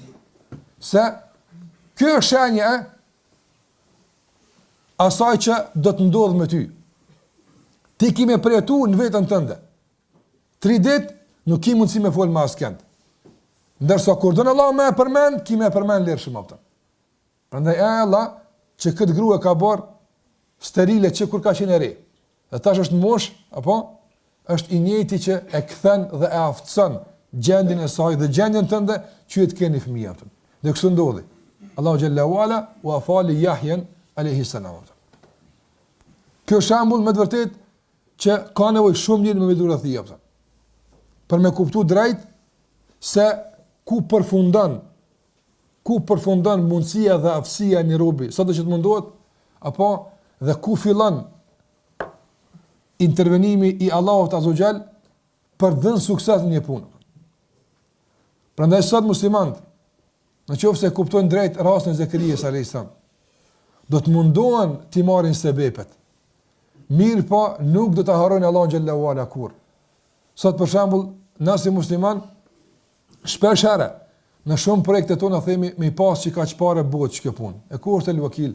se kjo është shenja asaj që do të ndodhë me ty. Ti kime përjetu në vetën tënde. 3 ditë nuk ki mundësi me folë ma askend. Ndërsa kur dënë Allah me e përmen, kime e përmen lirë shumë apëtën. Prandaj Allah që këtë grua ka barë sterile që kur ka qenë e re. Dhe tash është mosh, apo? Është i njëjti që e kthen dhe e aftëson gjendjen e saj dhe gjendjen tënde që e të keni fëmijë apëtën. Dhe kështu ndodhi. Allahu xhallahu ala u afali Yahyan alayhi salam. Kjo shembull me të vërtet që ka nevojë shumë mirë me medurathi apo. Për me kuptu drejt se ku përfundon mundësia dhe aftësia e një robi, sa do që të mundohet, apo dhe ku fillon intervenimi i Allahut azza wa jall për dhënë sukses në një punë. Prandaj sot muslimanët, në qoftë se kuptojnë drejt rastin e Zekarias alayhis salam, do të mundohen t'i marrin sebepet. Mirë po, nuk do të harrojnë Allahun xhallahu ala kur. Sot për shembull, na si musliman shpesh herë në shumë projekte tona themi me pas që ka çfarë bëhet kjo punë. E ku është el wakil?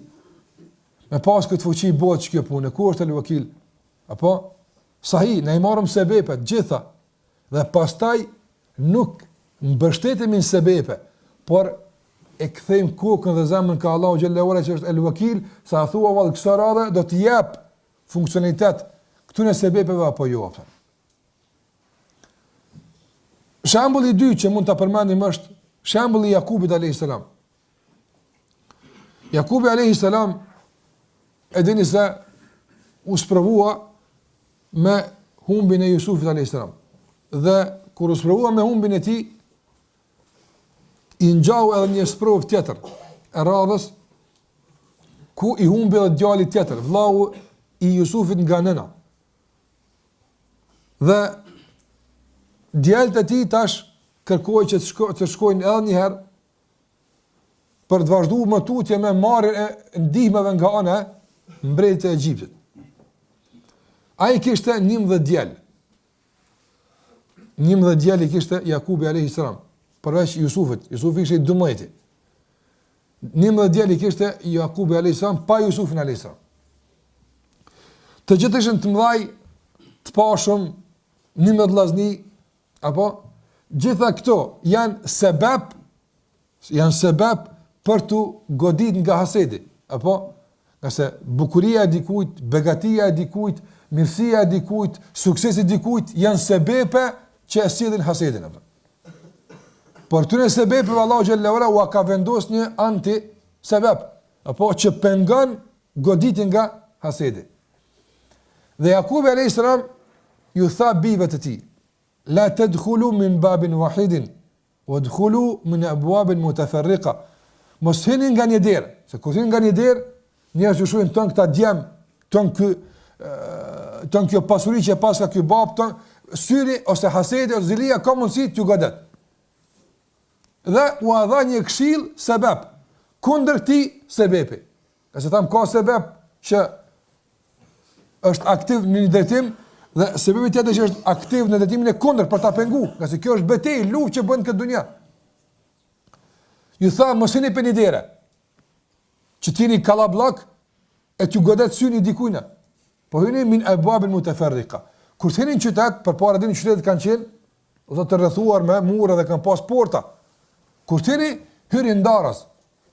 Me pas këtë fuqi bëhet kjo punë. E ku është el wakil? Apo sahi, ne i marrim sebepet gjitha dhe pastaj nuk mbështetemi në sebepe, por e kthejmë kokën dhe zemrën ka Allahu xhallahu ala që është el wakil, sa thua vallë kësaj radhe do të jap funksionalitet këtyre sebepeve apo jo apo. Shembulli i dytë që mund ta përmendim është shembulli i Jakubit alayhis salam. Jakubi alayhis salam e dini se u sprovua me humbin e Jusufit a.s. Dhe kur u sprovua me humbin e tij, i ngjau edhe një sprovë tjetër e radhës, ku i humbi edhe djali tjetër, vllau i Jusufit nga nëna. Dhe djalët e tij tash kërkoi që të shkojnë edhe një herë për të vazhduar më tutje me marrjen e ndihmave nga ana e mbretërit e Egjiptit. Ai kishte 11 djalë. 11 djalë i kishte Jakubi alayhis salam, përveç Jusufit. Jusufi ishte 12. 11 djalë i kishte Jakubi alayhis salam pa Jusufin alayhis salam. Të gjithë ishin të mëdhaj, të pashëm, 11 vllazni, apo gjitha këto janë sebeb për të godit nga hasedi, apo nëse bukuria e dikujt, begatia e dikujt, mirësia e dikujt, suksesi e dikujt janë sebepe që e sjellin hasedin, apo. Por këtyre sebepeve Allahu xhallahu ala u ka vendosur një anti-sebeb, apo që pengon goditin nga hasedi. Dhe Jakubi alayhis salam ju tha bijve të tij: la tadkhulu min babin wahidin wadkhulu min abwabin mutafarriqa. Mos hini nga një derë, se kur hini nga një derë, njerëzit shohin ton këta djem, ton kjo pasuri që pas ka ky bab, ton syri ose hasedi ose zilia ka mundësi t'ju godet. Dhe u dha një këshill sebeb kundër këtij sebepi. Qase tham ka sebeb që është aktiv në një drejtim dhe sebebi tjetër që është aktiv në drejtimin e kundër për ta penguar, qase kjo është betejë, luftë që bën këtë dunja. Ju tha mos hini për një dere, që t'jeni kallabllak e t'ju godet syni dikujna. Po hyni min abwabin mutafarriqa. Kur t'hini në qytet, përpara dini qytetet kanë qenë, ose të rrethuar me mure dhe kanë pas porta. Kur t'hini, hyni ndaras.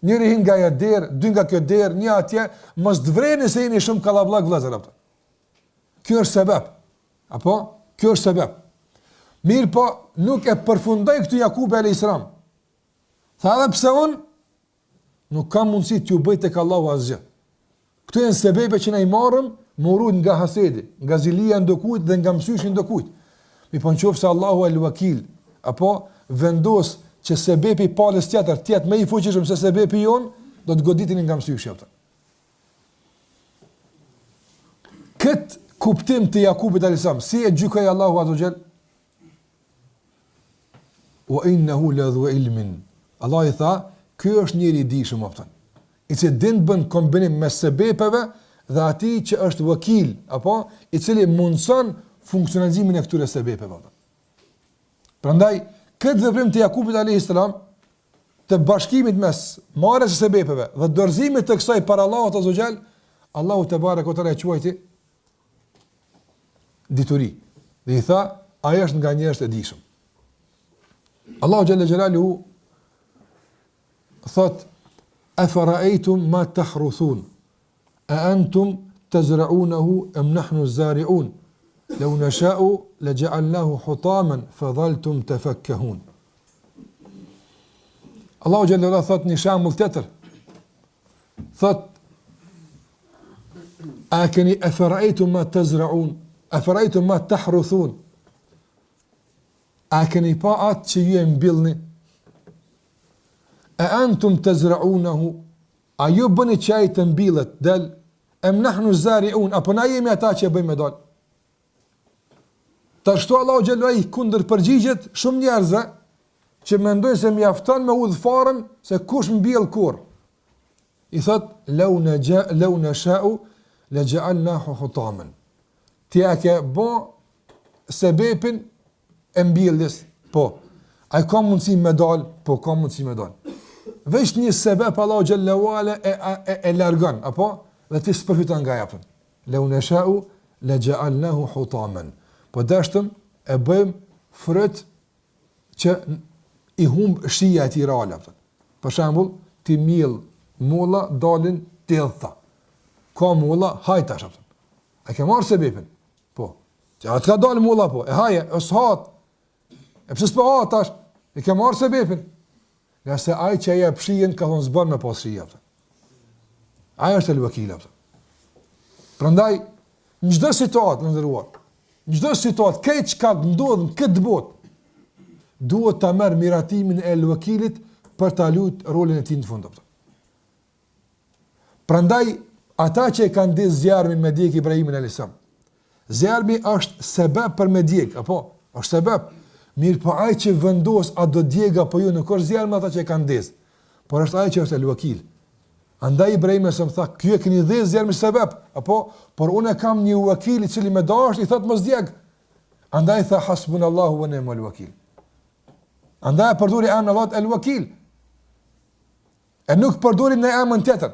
Njëri hin nga ajo derë, dy nga kjo derë, një atje, mos dvreni se jeni shumë kallabllak vëllezër apo. Kjo është sebeb. Apo? Kjo është sebeb. Mirë po, nuk e përfundoi këtu Jakubi alayhis salam. Tha edhe pse unë nuk kam mundësi t'ju bëj tek Allahu asgjë. Këto janë sebebe që na i marrëm më urujt nga hasedi, nga zilia ndokujt dhe nga mësyshi ndokujt. Mi po nëse Allahu el-Wakil, apo vendos që sebepi palës tjetër tjetë me i fuqishëm se sebepi jonë, do të goditin nga mësyshi atë. Këtë kuptim të Jakubit alayhis salam, si e gjykoi Allahu azza wa jall? Wa innahu ladhu ilmin. Allah i tha, ky është njëri i dijshëm apo. I cili din bën kombinim me sebepeve dhe atij që është wakil, apo i cili mundson funksionizimin e këtyre sebepeve. Prandaj këtë veprim të Jakubit alayhis salam të bashkimit mes marrjes së sebepeve dhe dorëzimit të kësaj para Allahut azza wa jall, Allahu te bareke ve teala e quajti dituri. Dhe i tha, ai është nga njerëzit e dijshëm. Allahu xhalla xhelaluhu thot: afara'aytum ma tahruthun a antum tazra'unahu am nahnu az-zari'un law nasha'u laja'alnahu hutaman fadhaltum tafakkahun. Allahu xhallahu ala thot një shembull tjetër. Thot: a keni afara'aytum ma tazra'un afara'aytum ma tahruthun, a keni pa atë që ju e mbillni? E antum të zraunahu, a ju bëni që ajë të mbillet, del, em nahnu zariun, apo na jemi ata që e bëjmë e dal. Ta shtu Allah u gjelluaj kundër përgjigjet shumë njerëzve, që mendojnë se mjafton me udhfarën se kush mbill kur. I thot, lau në shau, le gjaalnahu hutamen. Tja ke bo sebepin e mbilljes, po. A i ka mundësi me dal, po ka mundësi me dal. Veç një sebep Allahu xhallahu ala e largon, apo dhe ti s'përfiton nga japën. Law nasha'u la ja'alnahu hutaman. Po dashtëm e bëjmë fryt që i humb shija e tij reale. Për shembull, ti miell mulla dalin telltha. Ka mulla hajtash atë. A ke marrë sebepin? Po. Që atë ka dalë mulla po. E haje, është hat. E pse s'po hatash? E ke marrë sebepin? Nga se aj që aja pëshien ka thonë zbanë me pas shija. Aja është el-wakil. Prandaj, në çdo situatë në ndërruar, çdo situatë, këtë çka ndodh në këtë botë, duhet ta merr miratimin e al-wakilit për ta luajtur rolin e tij në fund. Prandaj ata që e kanë dhënë zjarmin me djeg Ibrahimin alayhis salam. Zjarmi është sebeb për me djeg, apo është sebeb. Mirë, po ai që vendos a do djeg apo jo, nuk është zjarmi ata që e kanë dhënë, por është ai që është al-wakil. Andaj Ibrahim sa më tha, "Ky e keni dhënë zjarmi sebeb, apo por unë kam një wakil i cili më dash, i thot mos djeg." Andaj tha hasbunallahu wa ni'mal wakil. Andaj përdori emrin Allah al-wakil. E nuk përdori në emrin tjetër.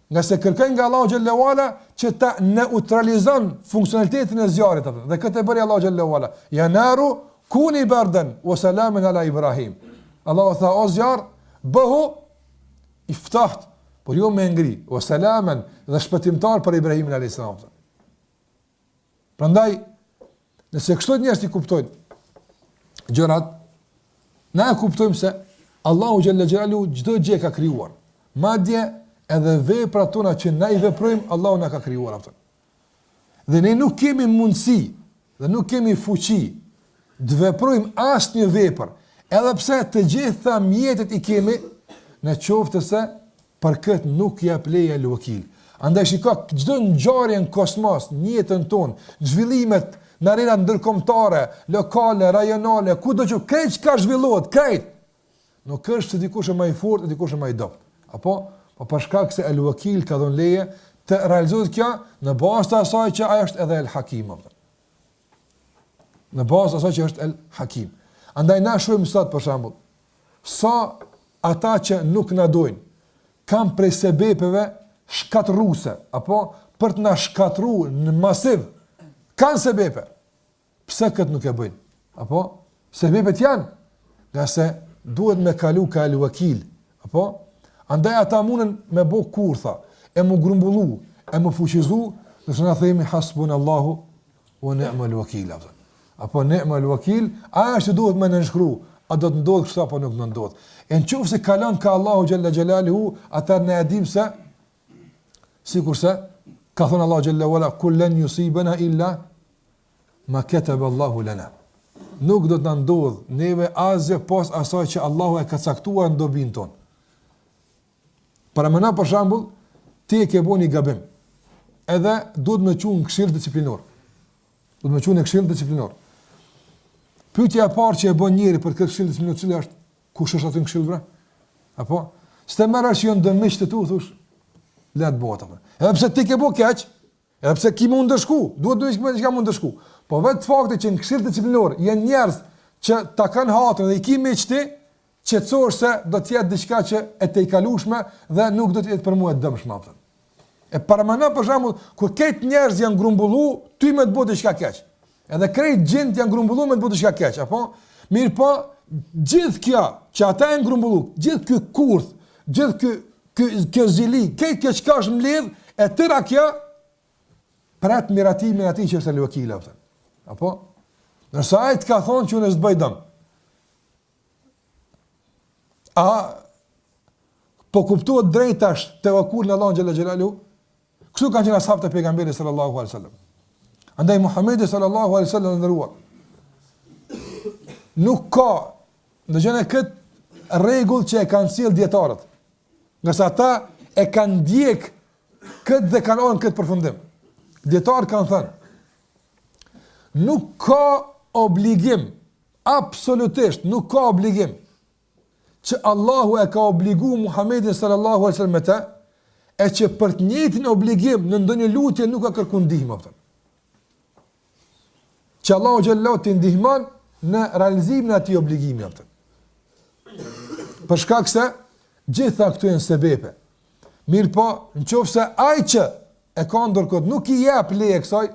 Nga se kërkojnë nga Allahu xhallahu ala që ta neutralizon funksionalitetin e zjarrit atë. Dhe këtë e bëri Allahu xhallahu ala. Ya naru kuni bardan wa salaman ala Ibrahim. Allahu tha o zjarr, bëhu i ftohtë, por jo me ngri, wa salaman dhe shpëtimtar për Ibrahimin alayhis salam. Prandaj, nëse kështu njerëzit i kuptojnë gjërat, na e kuptojmë se Allahu xhallahu xhelalu çdo gjë ka krijuar. Madje edhe veprat tona që na i veprojmë, Allahu na ka krijuar ato. Dhe ne nuk kemi mundësi dhe nuk kemi fuqi të veprojmë asnjë vepër, edhe pse të gjitha mjetet i kemi, në qoftë se për këtë nuk jep leje al-wakil. Andaj shiko çdo ngjarje në kosmos, në jetën tonë, zhvillimet në arena ndërkombëtare, lokale, rajonale, kudo që keq ka zhvillohet, krejt. Nuk është se dikush është më i fortë, dikush është më i dobët. Apo për shkak se al-wakil ka dhënë leje të realizohet kjo në bazë të asaj që ai është edhe el-hakim. Në bazë të asaj që është el-hakim. Andaj na shohim sot për shembull, sa ata që nuk na dojnë kanë prej sebepeve shkatërruese, apo për të na shkatërruar në masiv, kanë sebepe. Pse këtë nuk e bëjnë? Apo sebepet janë, nga se duhet me kalu ka el-wakil, apo andaj ata mundën me bo kurtha, e mu grumbullu, e mu fuqizu, nëse na themi hasbunallahu wa ni'mal wakil. Apo ni'mal wakil, aja që duhet me nënshkru, a do të ndodhë kështu apo nuk do ndodhë. E në qofë se kalan ka Allahu Gjalla Gjalaluhu, atër ne edhim se, si kurse, ka thonë Allahu Gjalla Wala, kullen yusibana illa ma ketebe Allahu lana. Nuk do të në ndodhë neve azje pas asaj që Allahu e ka caktuar në dobin tonë. Para mëna për shambull, ti e ke bo një gabim, edhe duhet me qunë në këshirë disciplinor. Duhet me qunë në këshirë disciplinor. Pyetja e parë që e bën njëri për këtë këshill disciplinor, cili është, kush është aty në këshill vra? Apo? S'te merresh që janë dëmiq të tu, thosh, le të bëhet apo. Edhe pse ti ke bo keq, edhe pse ki mund të shku, duhet të ishte çka mund të shku. Po vetë fakti që në këshill disciplinor janë njerëz që ta kanë hatën dhe i ki miq ti, qetësohesh se do të jetë diçka që e te i kalueshme dhe nuk do të jetë për mua e dëmshme apo. E para mëna për shembull, kur këtë njerëz janë grumbullu, ty më të bëj diçka keq. Edhe krejt gjend janë grumbullu me të bëj diçka keq, apo? Mirë po, gjithë kjo që ata janë grumbullu, gjithë ky kurth, gjithë kjo zili, këtë kjo çka është mbledh, e tëra kjo prat miratimin e atij që është al-wakil apo. Apo? Nëse ai të ka thonë që unë s'bëj dëm. A po kuptohet drejtash te vakul në Allahu xhalla xhelalu? Kështu kanë qenë ashabët e pejgamberit sallallahu alaihi wasallam. Andaj Muhamedi sallallahu alaihi wasallam ndërua. Nuk ka ndonjë këtë rregull që e kanë sjell dietarët. Nga sa ata e kanë ndjek këtë dhe kanë ardhur këtë përfundim. Dietarët kanë thënë nuk ka obligim, absolutisht nuk ka obligim që Allahu e ka obligu Muhammedin sallallahu alaihi wasallam me ta, e që për të njëjtin obligim në ndonjë lutje nuk ka kërkuar ndihmë atë. Që Allahu xhallahu të ndihmon në realizimin e atij obligimi atë. Për shkak se gjitha këto janë sebepe. Mirë po, nëse ai që e ka ndërkohë nuk i jep leje kësaj,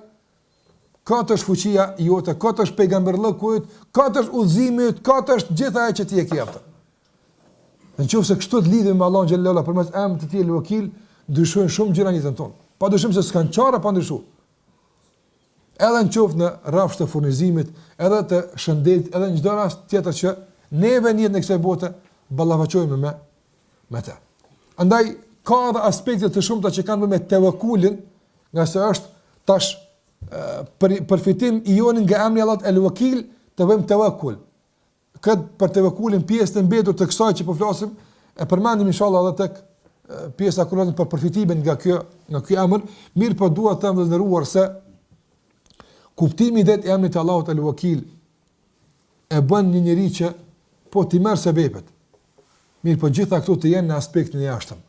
ka të është fuqia jote, ka të është pejgamberllëku jot, ka të është udhëzimi jot, ka të është gjitha ajo që ti e ke atë. Nëse kështu të lidhemi me Allahun xhallahu ala përmes emrit të tij el-Wakil, ndryshojnë shumë gjëra në jetën tonë. Padyshim se s'kan çare pa ndryshuar. Edhe në rrafsh të furnizimit, edhe të shëndetit, edhe në çdo rast tjetër që neve në jetën e kësaj bote ballafaqohemi me të. Andaj ka edhe aspekte të shumta që kanë me tevakulin, nga se është tash përfitim i jonin nga emri Allah el-Wakil, të bëjmë tawakkul. Këtë për tawakkulin pjesë të mbetur të kësaj që po flasim, e përmendim inshallah edhe tek pjesa kur për përfitimin nga ky emër. Mirë, po dua të them të nderuar se kuptimi i det e emrit të Allahut el-Wakil e bën një njeri që po t'i merr sebepet. Mirë, po gjitha këto të jenë në aspektin e jashtëm.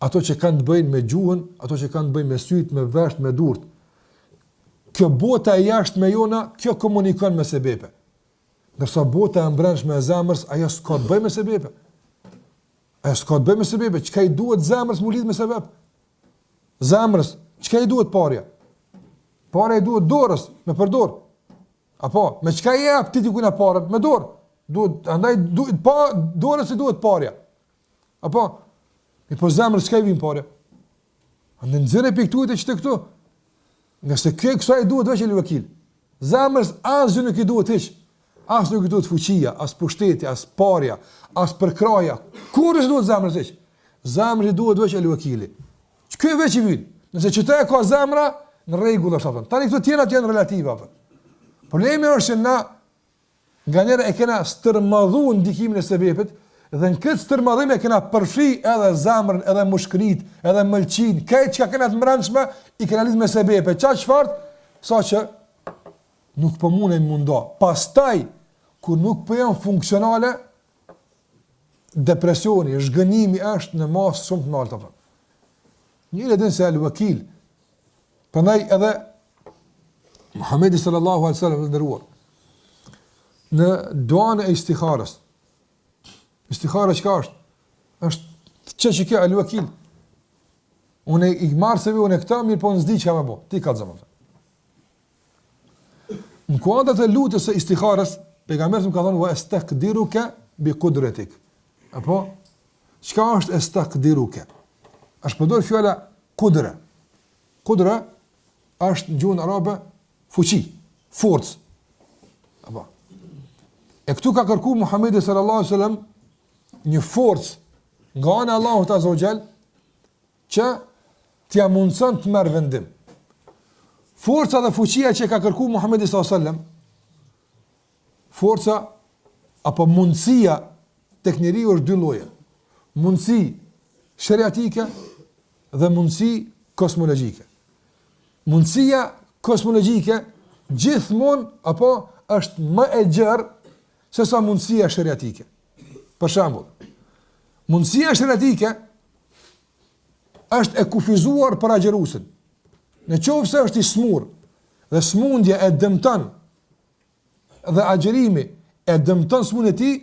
Ato që kanë të bëjnë me gjuhën, ato që kanë të bëjnë me sytë, me vesht, me durt. Kjo bota e jashtme jona, kjo komunikon me sebepe. Ndërsa bota e brendshme e zemrës, ajo s'ka të bëjë me sebepe. Ajo s'ka të bëjë me sebepe. Çka i duhet zemrës mu lidh me sebep? Zemrës, çka i duhet parja? Parja i duhet dorës, me përdor. Apo, me çka i jep ti dikujt na parën? Me dorë. Duhet pa dorës i duhet parja. Apo, i po zemrës çka i vjen parja? Andaj nxjerrë piktuit e çtë këtu. Nga se kësaj duhet veç el-Wakil. Zemrës asgjë nuk i duhet hiç. As nuk i duhet fuqia, as pushteti, as parja, as përkraja. Kur është duhet zemrës hiç? Zemrës i duhet veç el-Wakili. Ky veç i vjen. Nëse çta e ka zemra, në rregull është atë. Tani këto tjera janë relative apo. Problemi është se na nganjëherë e kena stërmadhuar ndikimin e sebepit dhe në këtë stërmadhim e kena përfshi edhe zemrën, edhe mushkërit, edhe mëlçin, këtë që kena të mbrëmshme i kena lidhur me sebepe. Çfarë? Saqë nuk po mundem mundo. Pastaj kur nuk po janë funksionale, depresioni, zhgënimi është në masë shumë të lartë. Njëri din se el-Wakil. Prandaj edhe Muhamedi sallallahu alaihi wasallam ndëruar në duan e istikharës. Istikhara çka është? Është që kjo el-Wakil. Unë i marr se unë këta mirë po s'di çka më bë. Ti ka zëmë. Në kuadrat e lutjes së istikharës, pejgamberi më ka thënë wa astaqdiruka bi qudratik. Apo çka është astaqdiruka? Është përdor fjala qudra. Qudra është në gjuhën arabe fuqi, forcë. Apo. E këtu ka kërku Muhamedi sallallahu alaihi wasallam një forcë nga ana e Allahut azza wa jall që t'ia mundson të marrë vendim. Forca dhe fuqia që ka kërku Muhamedi sallallahu alaihi wasallam, forca apo mundësia tek njeriu është dy lloje. Mundësi shariatike dhe mundësi kosmologjike. Mundësia kosmologjike gjithmonë apo është më e gjerë se sa mundësia shariatike. Për shembull, mundësia shariatike është e kufizuar për agjerusin. Në qoftë se është i smur dhe smundja e dëmton dhe agjerimi e dëmton smundjen e tij,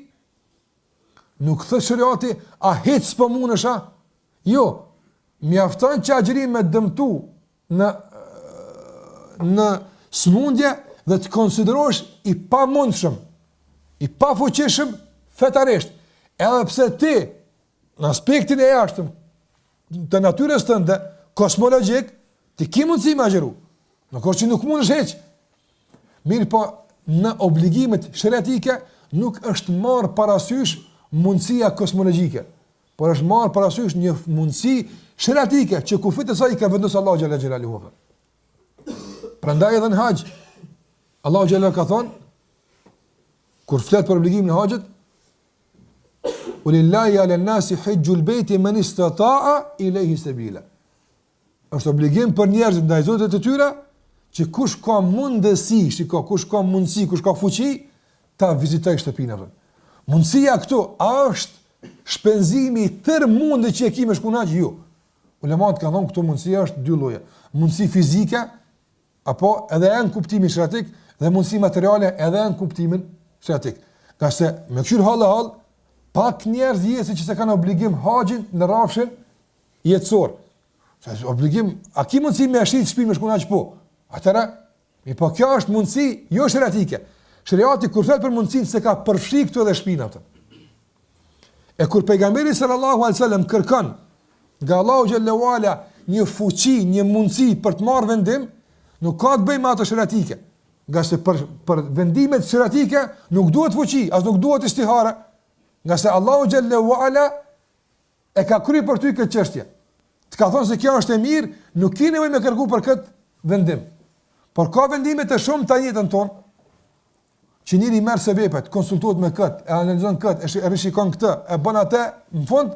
nuk thot shariati a hiç s'po mundesh a? Jo, mjafton që agjerimi me dëmtu në smundje dhe të konsiderosh i pamundshëm, i pafuqishëm fetarisht. Edhe pse ti në aspektin e jashtëm të natyrës tënde kosmologjik ti ke mundësi me agjeru. Nuk është që nuk mundesh hiç. Mirë, po në obligimet shariatike nuk është marrë parasysh mundësia kosmologjike, por është marrë parasysh një mundësi shariatike që kufit e saj i ka vendosur Allahu xhalla xhelaluhu. Prandaj edhe në haxh Allahu xhalla ka thonë kur flet për obligimin e haxhit, "Ulillahi 'ala an-nasi hajjul bayti man istata'a ilayhi sabila." Është obligim për njerëzit ndaj Zotit të tyre që kush ka mundësi, kush ka mundësi, kush ka fuqi, ta vizitojë shtëpinë atë. Mundësia këtu është shpenzimi i tërë mundit që e ki me shkunaq, jo. Ulemat kanë thonë këtu mundësia është dy lloje. Mundësi fizike, apo edhe në kuptimin shariatik, dhe mundësi materiale edhe në kuptimin shariatik. Ka se me këqyr hall, pak njerëz jesin që se kanë obligim haxhin në rrafshin jetësor. Obligim, a ki mundësi me ashit shtëpi me shkunaq po? Atëra, po kjo është mundësi jo shariatike. Shariati kur flet për mundësinë se ka përfshi këtu edhe shtëpinë atë. E kur pejgamberi sallallahu alaihi wasallam kërkon nga Allahu xhallahu ala një fuqi, një mundësi për të marrë vendim, nuk ka të bëjë me ato shariatike. Nga se për vendimet shariatike nuk duhet fuqi, as nuk duhet istihara. Nga se Allahu xhallahu ala e ka kryer për ty këtë çështje. Të ka thonë se kjo është e mirë, nuk ke nevojë me kërku për këtë vendim. Por ka vendime të shumë të jetën tonë, që njëri merë sebepet, konsultohet me këtë, e analizon këtë, e rishikon këtë, e bën atë, në fund,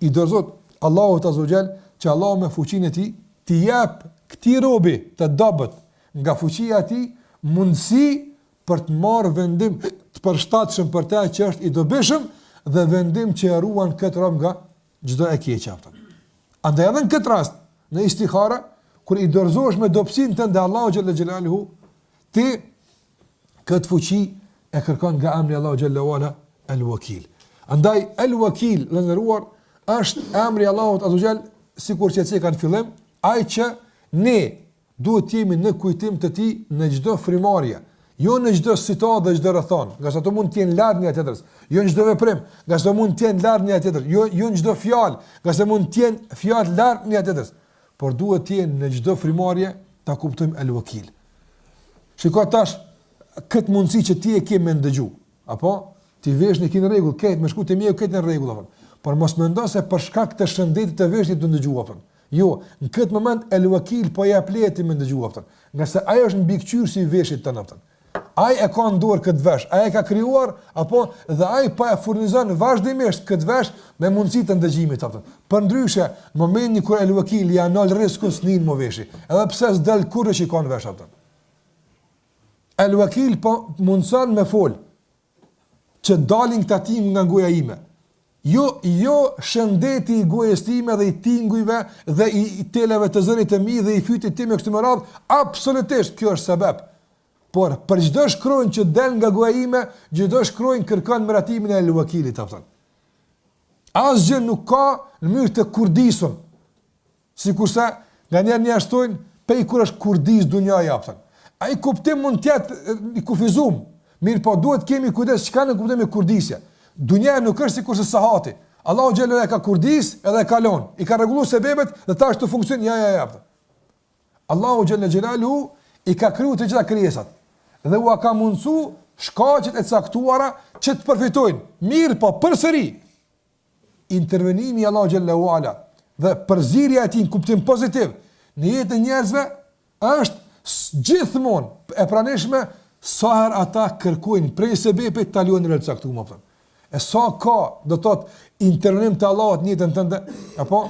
i dorëzot Allahu Azza wa Jall, që Allahu me fuqinë e tij t'i jap këtij robi të dobët nga fuqia e tij mundësi për të marrë vendim të përshtatshëm për ta që është i dobishëm dhe vendim që e ruan këtë rob nga çdo e keqja. Andaj edhe në këtë rast, në istihara, kur i dorëzohesh me dobësinë tënde Allahu Xhalla Xhelaluhu, ti këtë fuqi e kërkon nga emri Allahu Xhalla Wala El-Wakil. Andaj El-Wakil, lëndëruar, është emri Allahut Azza wa Jall, sikur që e kanë fillim, ai që ne duhet të jemi në kujtim të tij në çdo frimarje, jo në çdo situatë dhe çdo rrethon, nga sa to mund të jenë lart një tjetrës, jo në çdo veprim, nga sa mund të jenë lart një tjetrës, jo në çdo fjalë, nga sa mund të jenë fjalë lart një tjetrës, por duhet të jenë në çdo frimarje ta kuptojmë El-Wakil. Shikoj tash këtë mundësi që ti e ke me ndëgju, apo ti vesh në kinë rregull, këtë me shku te mjeu këtë në rregull apo. Por mos mendo se për shkak të shëndetit të veshit të ndëgjuar apo. Jo, në këtë moment El-Wakil po jep leje me ndëgjuar apo. Nga se ai është mbikëqyrë si veshit tën apo. Ai e ka në dorë këtë vesh, ai e ka krijuar apo dhe ai po e furnizon vazhdimisht këtë vesh me mundësi të ndëgjimit apo. Përndryshe, në momentin kur El-Wakil ja nal rrezikun s'nin mo veshi, edhe pse s'dal kurrë që ka në vesh apo. El-Wakil po mundson me fol që dalin këta tim nga goja ime. Jo shëndeti i gojës time dhe i tingujve dhe i televe të zërit të mi dhe i fytit tim e kështu me radhë, absolutisht kjo është sebeb. Por për çdo shkronjë që del nga goja ime, çdo shkronjë kërkon miratimin e El-Wakilit apo. Asgjë nuk ka në mënyrë të kurdisur. Sikurse nganjëherë ne ashtojnë pe kur është kurdis dunjaja apo. Ai kuptim mund të jetë i kufizuar. Mirë, po duhet kemi kujdes çka ne kuptojmë kurdisja. Dunja nuk është sikur se sahati. Allahu xhallahu e ka kurdis edhe e kalon. I ka rregulluar sebebet dhe tash të funksionon ja. Allahu xhallahu i ka krijuar të gjitha krijesat dhe u ka mundsuar shkaqet e caktuara që të përfitojnë. Mirë, po përsëri intervenimi i Allahu xhallahu ala dhe përzierja e tij në kuptim pozitiv në jetën e njerëzve është gjithmonë e pranishme sa herë ata kërkojnë prej sebepit ta luajnë rol caktuar apo. E sa ka, do të thotë intervenim të Allahut në jetën tënde, apo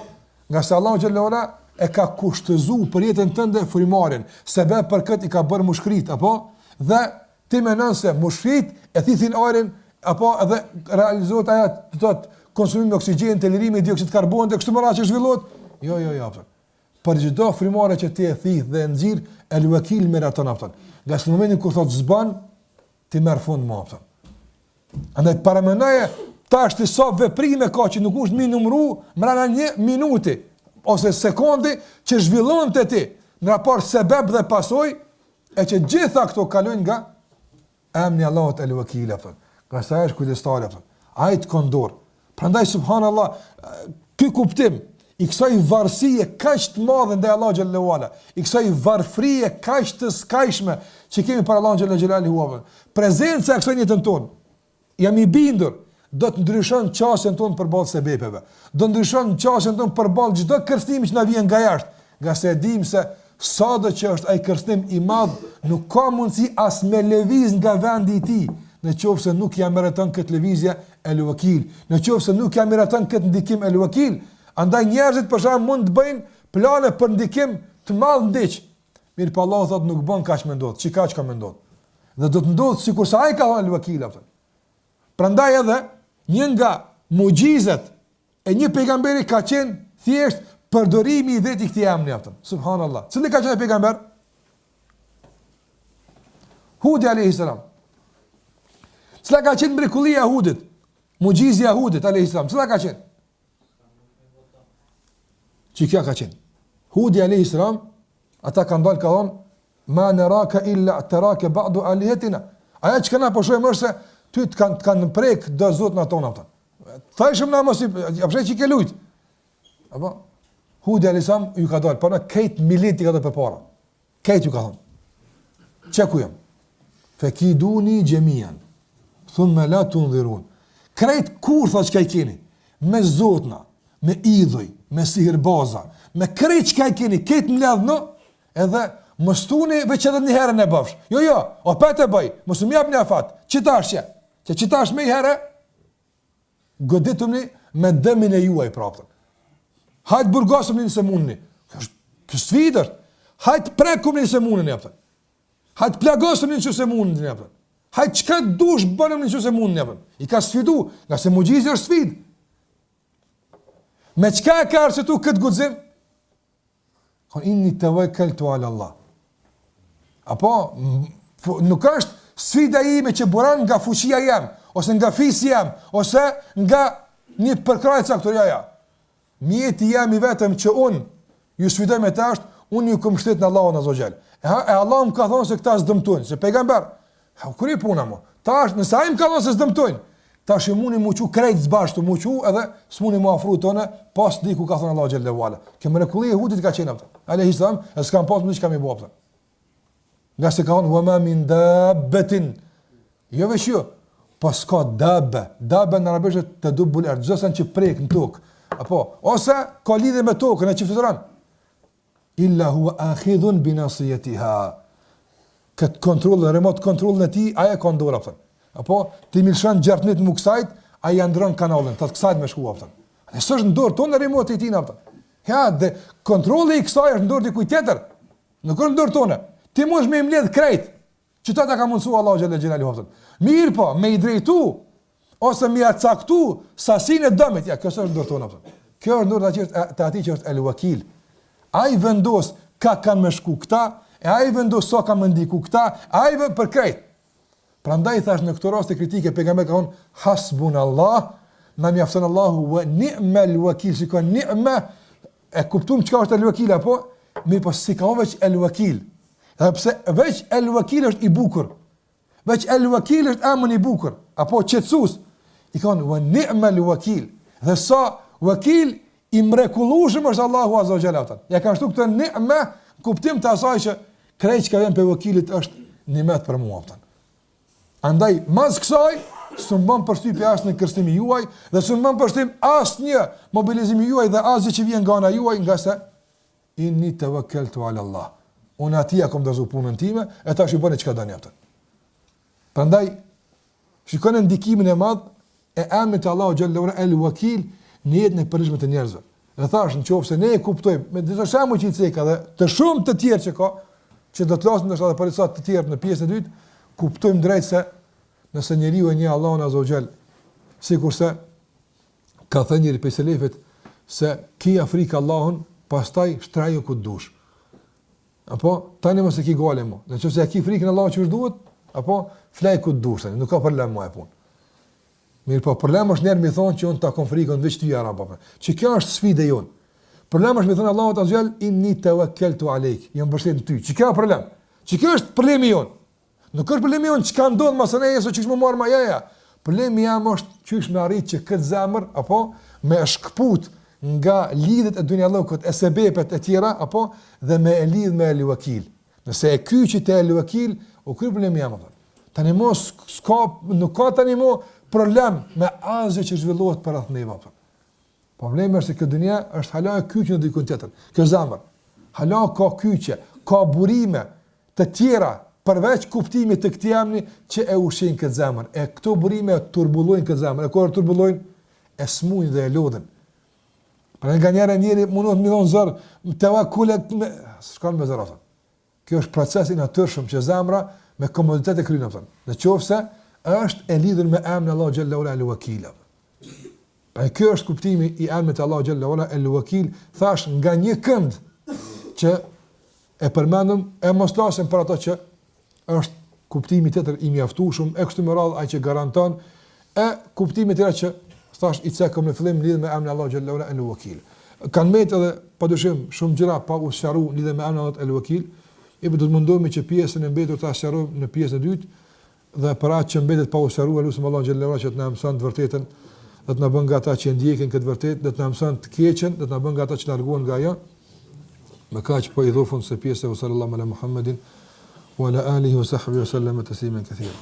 nga se Allahu xhallahu ala e ka kushtëzuar për jetën tënde frymarrjen, sebeb për këtë i ka bërë mushkrit, apo dhe ti mendon se mushkrit e thithin ajrin, apo edhe realizohet ajo, do të thotë konsumimi i oksigjenit, të lirimi i dioksidit karbonit dhe kështu me radhë që zhvillohet. Jo. Për çdo frymarrje që ti e thith dhe e nxirr, El-Wakil meraton apo. Nga në momentin kur thotë zban, ti merr fund më apo. Andaj paramenaje tash të sa veprime ka që nuk është mi numru mrena 1 minuti ose sekundi që zhvillon të ti në raport sebeb dhe pasoj e që gjitha këto kalojnë nga emni Allahut El-Wakil nga sa është kujdestari a i të kondor. Prandaj subhanallah ky kuptim i kësaj varësie kaq të madhe ndaj Allahut xhallahu ala, i kësaj varfrie kaq të skajshme që kemi për Allahun xhallahu, prezenca e kësaj në jetën tonë, jam i bindur, do të ndryshon qasjen tonë përballë sebepeve. Do ndryshon qasjen tonë përballë çdo kërcënimi që na vjen nga jashtë, nga se e dim se sado që është ai kërcënim i madh, nuk ka mundësi as me lëviz nga vendi i tij, nëse nuk ja meriton këtë lëvizje El-Wakil, nëse nuk ja meriton këtë ndikim El-Wakil. Andaj njerëzit për shkak mund të bëjnë plane për ndikim të madh ndiq. Mirë, po Allahu thotë nuk bën kaq më ndodh, çka ka më ndodh. Dhe do të ndodh sikur sa ai ka thënë El-Wakil apo. Prandaj edhe një nga mugjizat e një pejgamberi ka qenë thjesht përdorimi i vetë i këtij emri apo. Subhanallah. Cili ka qenë pejgamber? Hudi alayhis salam. Cila ka qenë mrekullia e Hudit? Mugjizja e Hudit alayhis salam. Cila ka qenë? Çka ka qenë? Hudi alayhis salam, ata kanë dalë ka thonë ma naraka illa taraka ba'du alihatina. Aja që na po shohim është se ty të kanë prek do zot në tona ata. Thashëm na mos i apshe që ke lut. Apo Hudi alayhis salam ju ka dalë, por na kët mileti ka dalë përpara. Kët ju ka thonë. Çka ku jam? Fakiduni jamian. Thumma la tunzirun. Krejt kur tha çka i keni? Me zotna, me idhuj, me sihirbaza, me krejt çka i keni, kët mledh no, edhe Mos thuni veç edhe një herë e bëfsh. Jo, o petë bëj, mos më jap në afat. Çitash që çitash më herë godituni me dëmin e juaj prapë. Hajt burgosëm një se mundni. Kjo sfidër. Hajt prekum një se mundni japë. Hajt plagosëm një se mundni japë. Hajt çka dush bënëm një se mundni japë. I ka sfidu, nga se mugjizi është sfid. Me çka e ka arsitu këtë guxim? Inni tawakkaltu ala Allah. Apo nuk është sfida ime që buran nga fuqia jam, ose nga fisi jam, ose nga një përkrajt saktoria. Mjeti jam I vetëm që unë ju sfidoj me të është, unë ju këm shtet në Allahun Azza wa Jall. E Allah më ka thonë se këta s'dëmtojnë, se pejgamber, kur I puna mu, ta është, nëse ai më ka thonë se s'dëmtojnë, ta është muni mu qu krejt zbashtu, mu qu edhe s'muni mu afru tonë, pas di ku ka thonë Allahu Jalla wala. Kjo mrekulli e Hudit ka qenë atë. Alayhis salam, e s'kam pas më çka më bëu. Nga se ka thonë, wa ma min dabbatin. Jo veç jo, pas ka dabba. Dabba në arabisht të dubbul ard, zosan që prek në tokë. Apo, ose ka lidhje me tokën e që fluturon. Illa huwa akhidhun bi nasiyatiha. Këtë kontroll, remote kontroll në ti, aja ka ndora, pëtën. Apo, ti milshon gjartnit më kësajt, aja ndron kanalin, të kësajt me shkua, pëtën. E së është ndorë, tonë në remote I tina, pëtën. Ja, dhe kontrolli I kësaj është ndorë dikuj tjetër. Nuk është ndorë tonë. Ti mos me imledh krejt. Që ta ka mundësua Allahu Xhalla Xhelalu, pëtën. Mirë po, me I drejtu, ose me acaktu sasinë e dëmit. Ja, kjo është ndorë tonë, pëtën. Kjo është ndorë të ati që është el-wakil. Ai vendos ka kanë me shku këta, e ai vendos sa ka më ndiku këta, ai vën për krejt. Prandaj thash në këtë rast të kritike pejgamberi ka thonë hasbunallah, na mjafton Allahu wa ni'mal wakil, sikon ni'ma e kuptuam çka është el-wakil apo mirë po si ka veç el-wakil. Edhe pse veç el-wakil është I bukur. Veç el-wakil është emri I bukur, apo qetësues. I kanë wa ni'mal wakil. Dhe sa wakil I mrekullueshëm është Allahu Azza wa Jalla. Ja ka shtu këtë ni'ma kuptim të asaj që krejt që ka vjen për wakilit është nimet për mua. Andaj, mas kësaj, së më bën përshtypje as në kërstimi juaj, dhe së më bën përshtypje as një mobilizimi juaj dhe asgjë që vjen nga ana juaj, nga se inni tawakkaltu ala Allah. Unë atia kom dërzu punën time, e tash I bëni çka doni atë. Prandaj, shikoni ndikimin e madh e emrit të Allahu Xhallahu el-Wakil në jetën e përgjithshme të njerëzve. Dhe thash, nëse ne e kuptojmë me disa shembuj që I ceka dhe të shumë të tjerë që ka, që do të flasim ndoshta edhe për disa të tjerë në pjesën e dytë, kuptojmë drejt se nëse njeriu e njeh Allahun Azza wa Jall, sikurse ka thënë njëri prej selefëve se ki Afrika Allahun, pastaj shtrajo ku dush. Apo tani mos e ki gale mo. Nëse e ki frikën Allahut që duhet, apo flaj ku dush, nuk ka problem më e punë. Mirë po, problemi është njerë mi thonë që unë ta kom frikën veç ty arabave. Që kjo është sfide jonë. Problemi është mi thonë Allahu Azza wa Jall inni tawakkaltu alejk. Jam mbështetur në ty. Që kjo është problem. Që kjo është problemi jonë. Nuk është problemi jonë çka ndodh më së ne ose çish më marr më ja. Problemi jam është çish më arrit që këtë zemër apo me shkput nga lidhet e dunjallokut e sebepet e tjera apo dhe me e lidh me el-wakil. Nëse e kyçi te el-wakil, o ky problemi jam apo. Tani mos nuk ka tani mo problem me asgjë që zhvillohet për rreth neve apo. Problemi është se kjo dunja është hala e kyçur në dikun tjetër. Kjo zemër hala ka kyçe, ka burime të tjera përveç kuptimit të këtij emri që e ushin këtë zemër. E këto burime turbullojnë këtë zemër. E kur turbullojnë e smujnë dhe e lodhin. Pra nga njëri mundot më dhon zor, tawakkulet s'kan me zor. Kjo është procesi natyrshëm që zemra me komoditet e kryen atë. Nëse është e lidhur me emrin Allahu Xhallahu el-Wakil. Pra kjo është kuptimi I emrit Allahu Xhallahu el-Wakil, thash nga një kënd që e përmendëm e mos lasim për ato që është kuptimi tjetër I mjaftueshëm e kështu me radhë ai që garanton e kuptimi tjetër që thash I cekëm në fillim lidhur me emrin Allahu Xhallahu el-Wakil. Kanë mbet edhe padyshim shumë gjëra pa u sqaruar lidhur me emrin Allahu el-Wakil. I do të mundohemi që pjesën e mbetur ta sqarojmë në pjesën e dytë dhe për atë që mbetet pa u sqaruar lutem Allahu Xhallahu që të na mëson të vërtetën, do të na bën nga ata që ndjekin këtë vërtetë, do të na mëson të keqen, do të na bën nga ata që largohen nga ajo. Me kaq po I dhofon se pjesë e sallallahu ala Muhammedin wa ala alihi wa sahbihi wa sallam tasliman katira.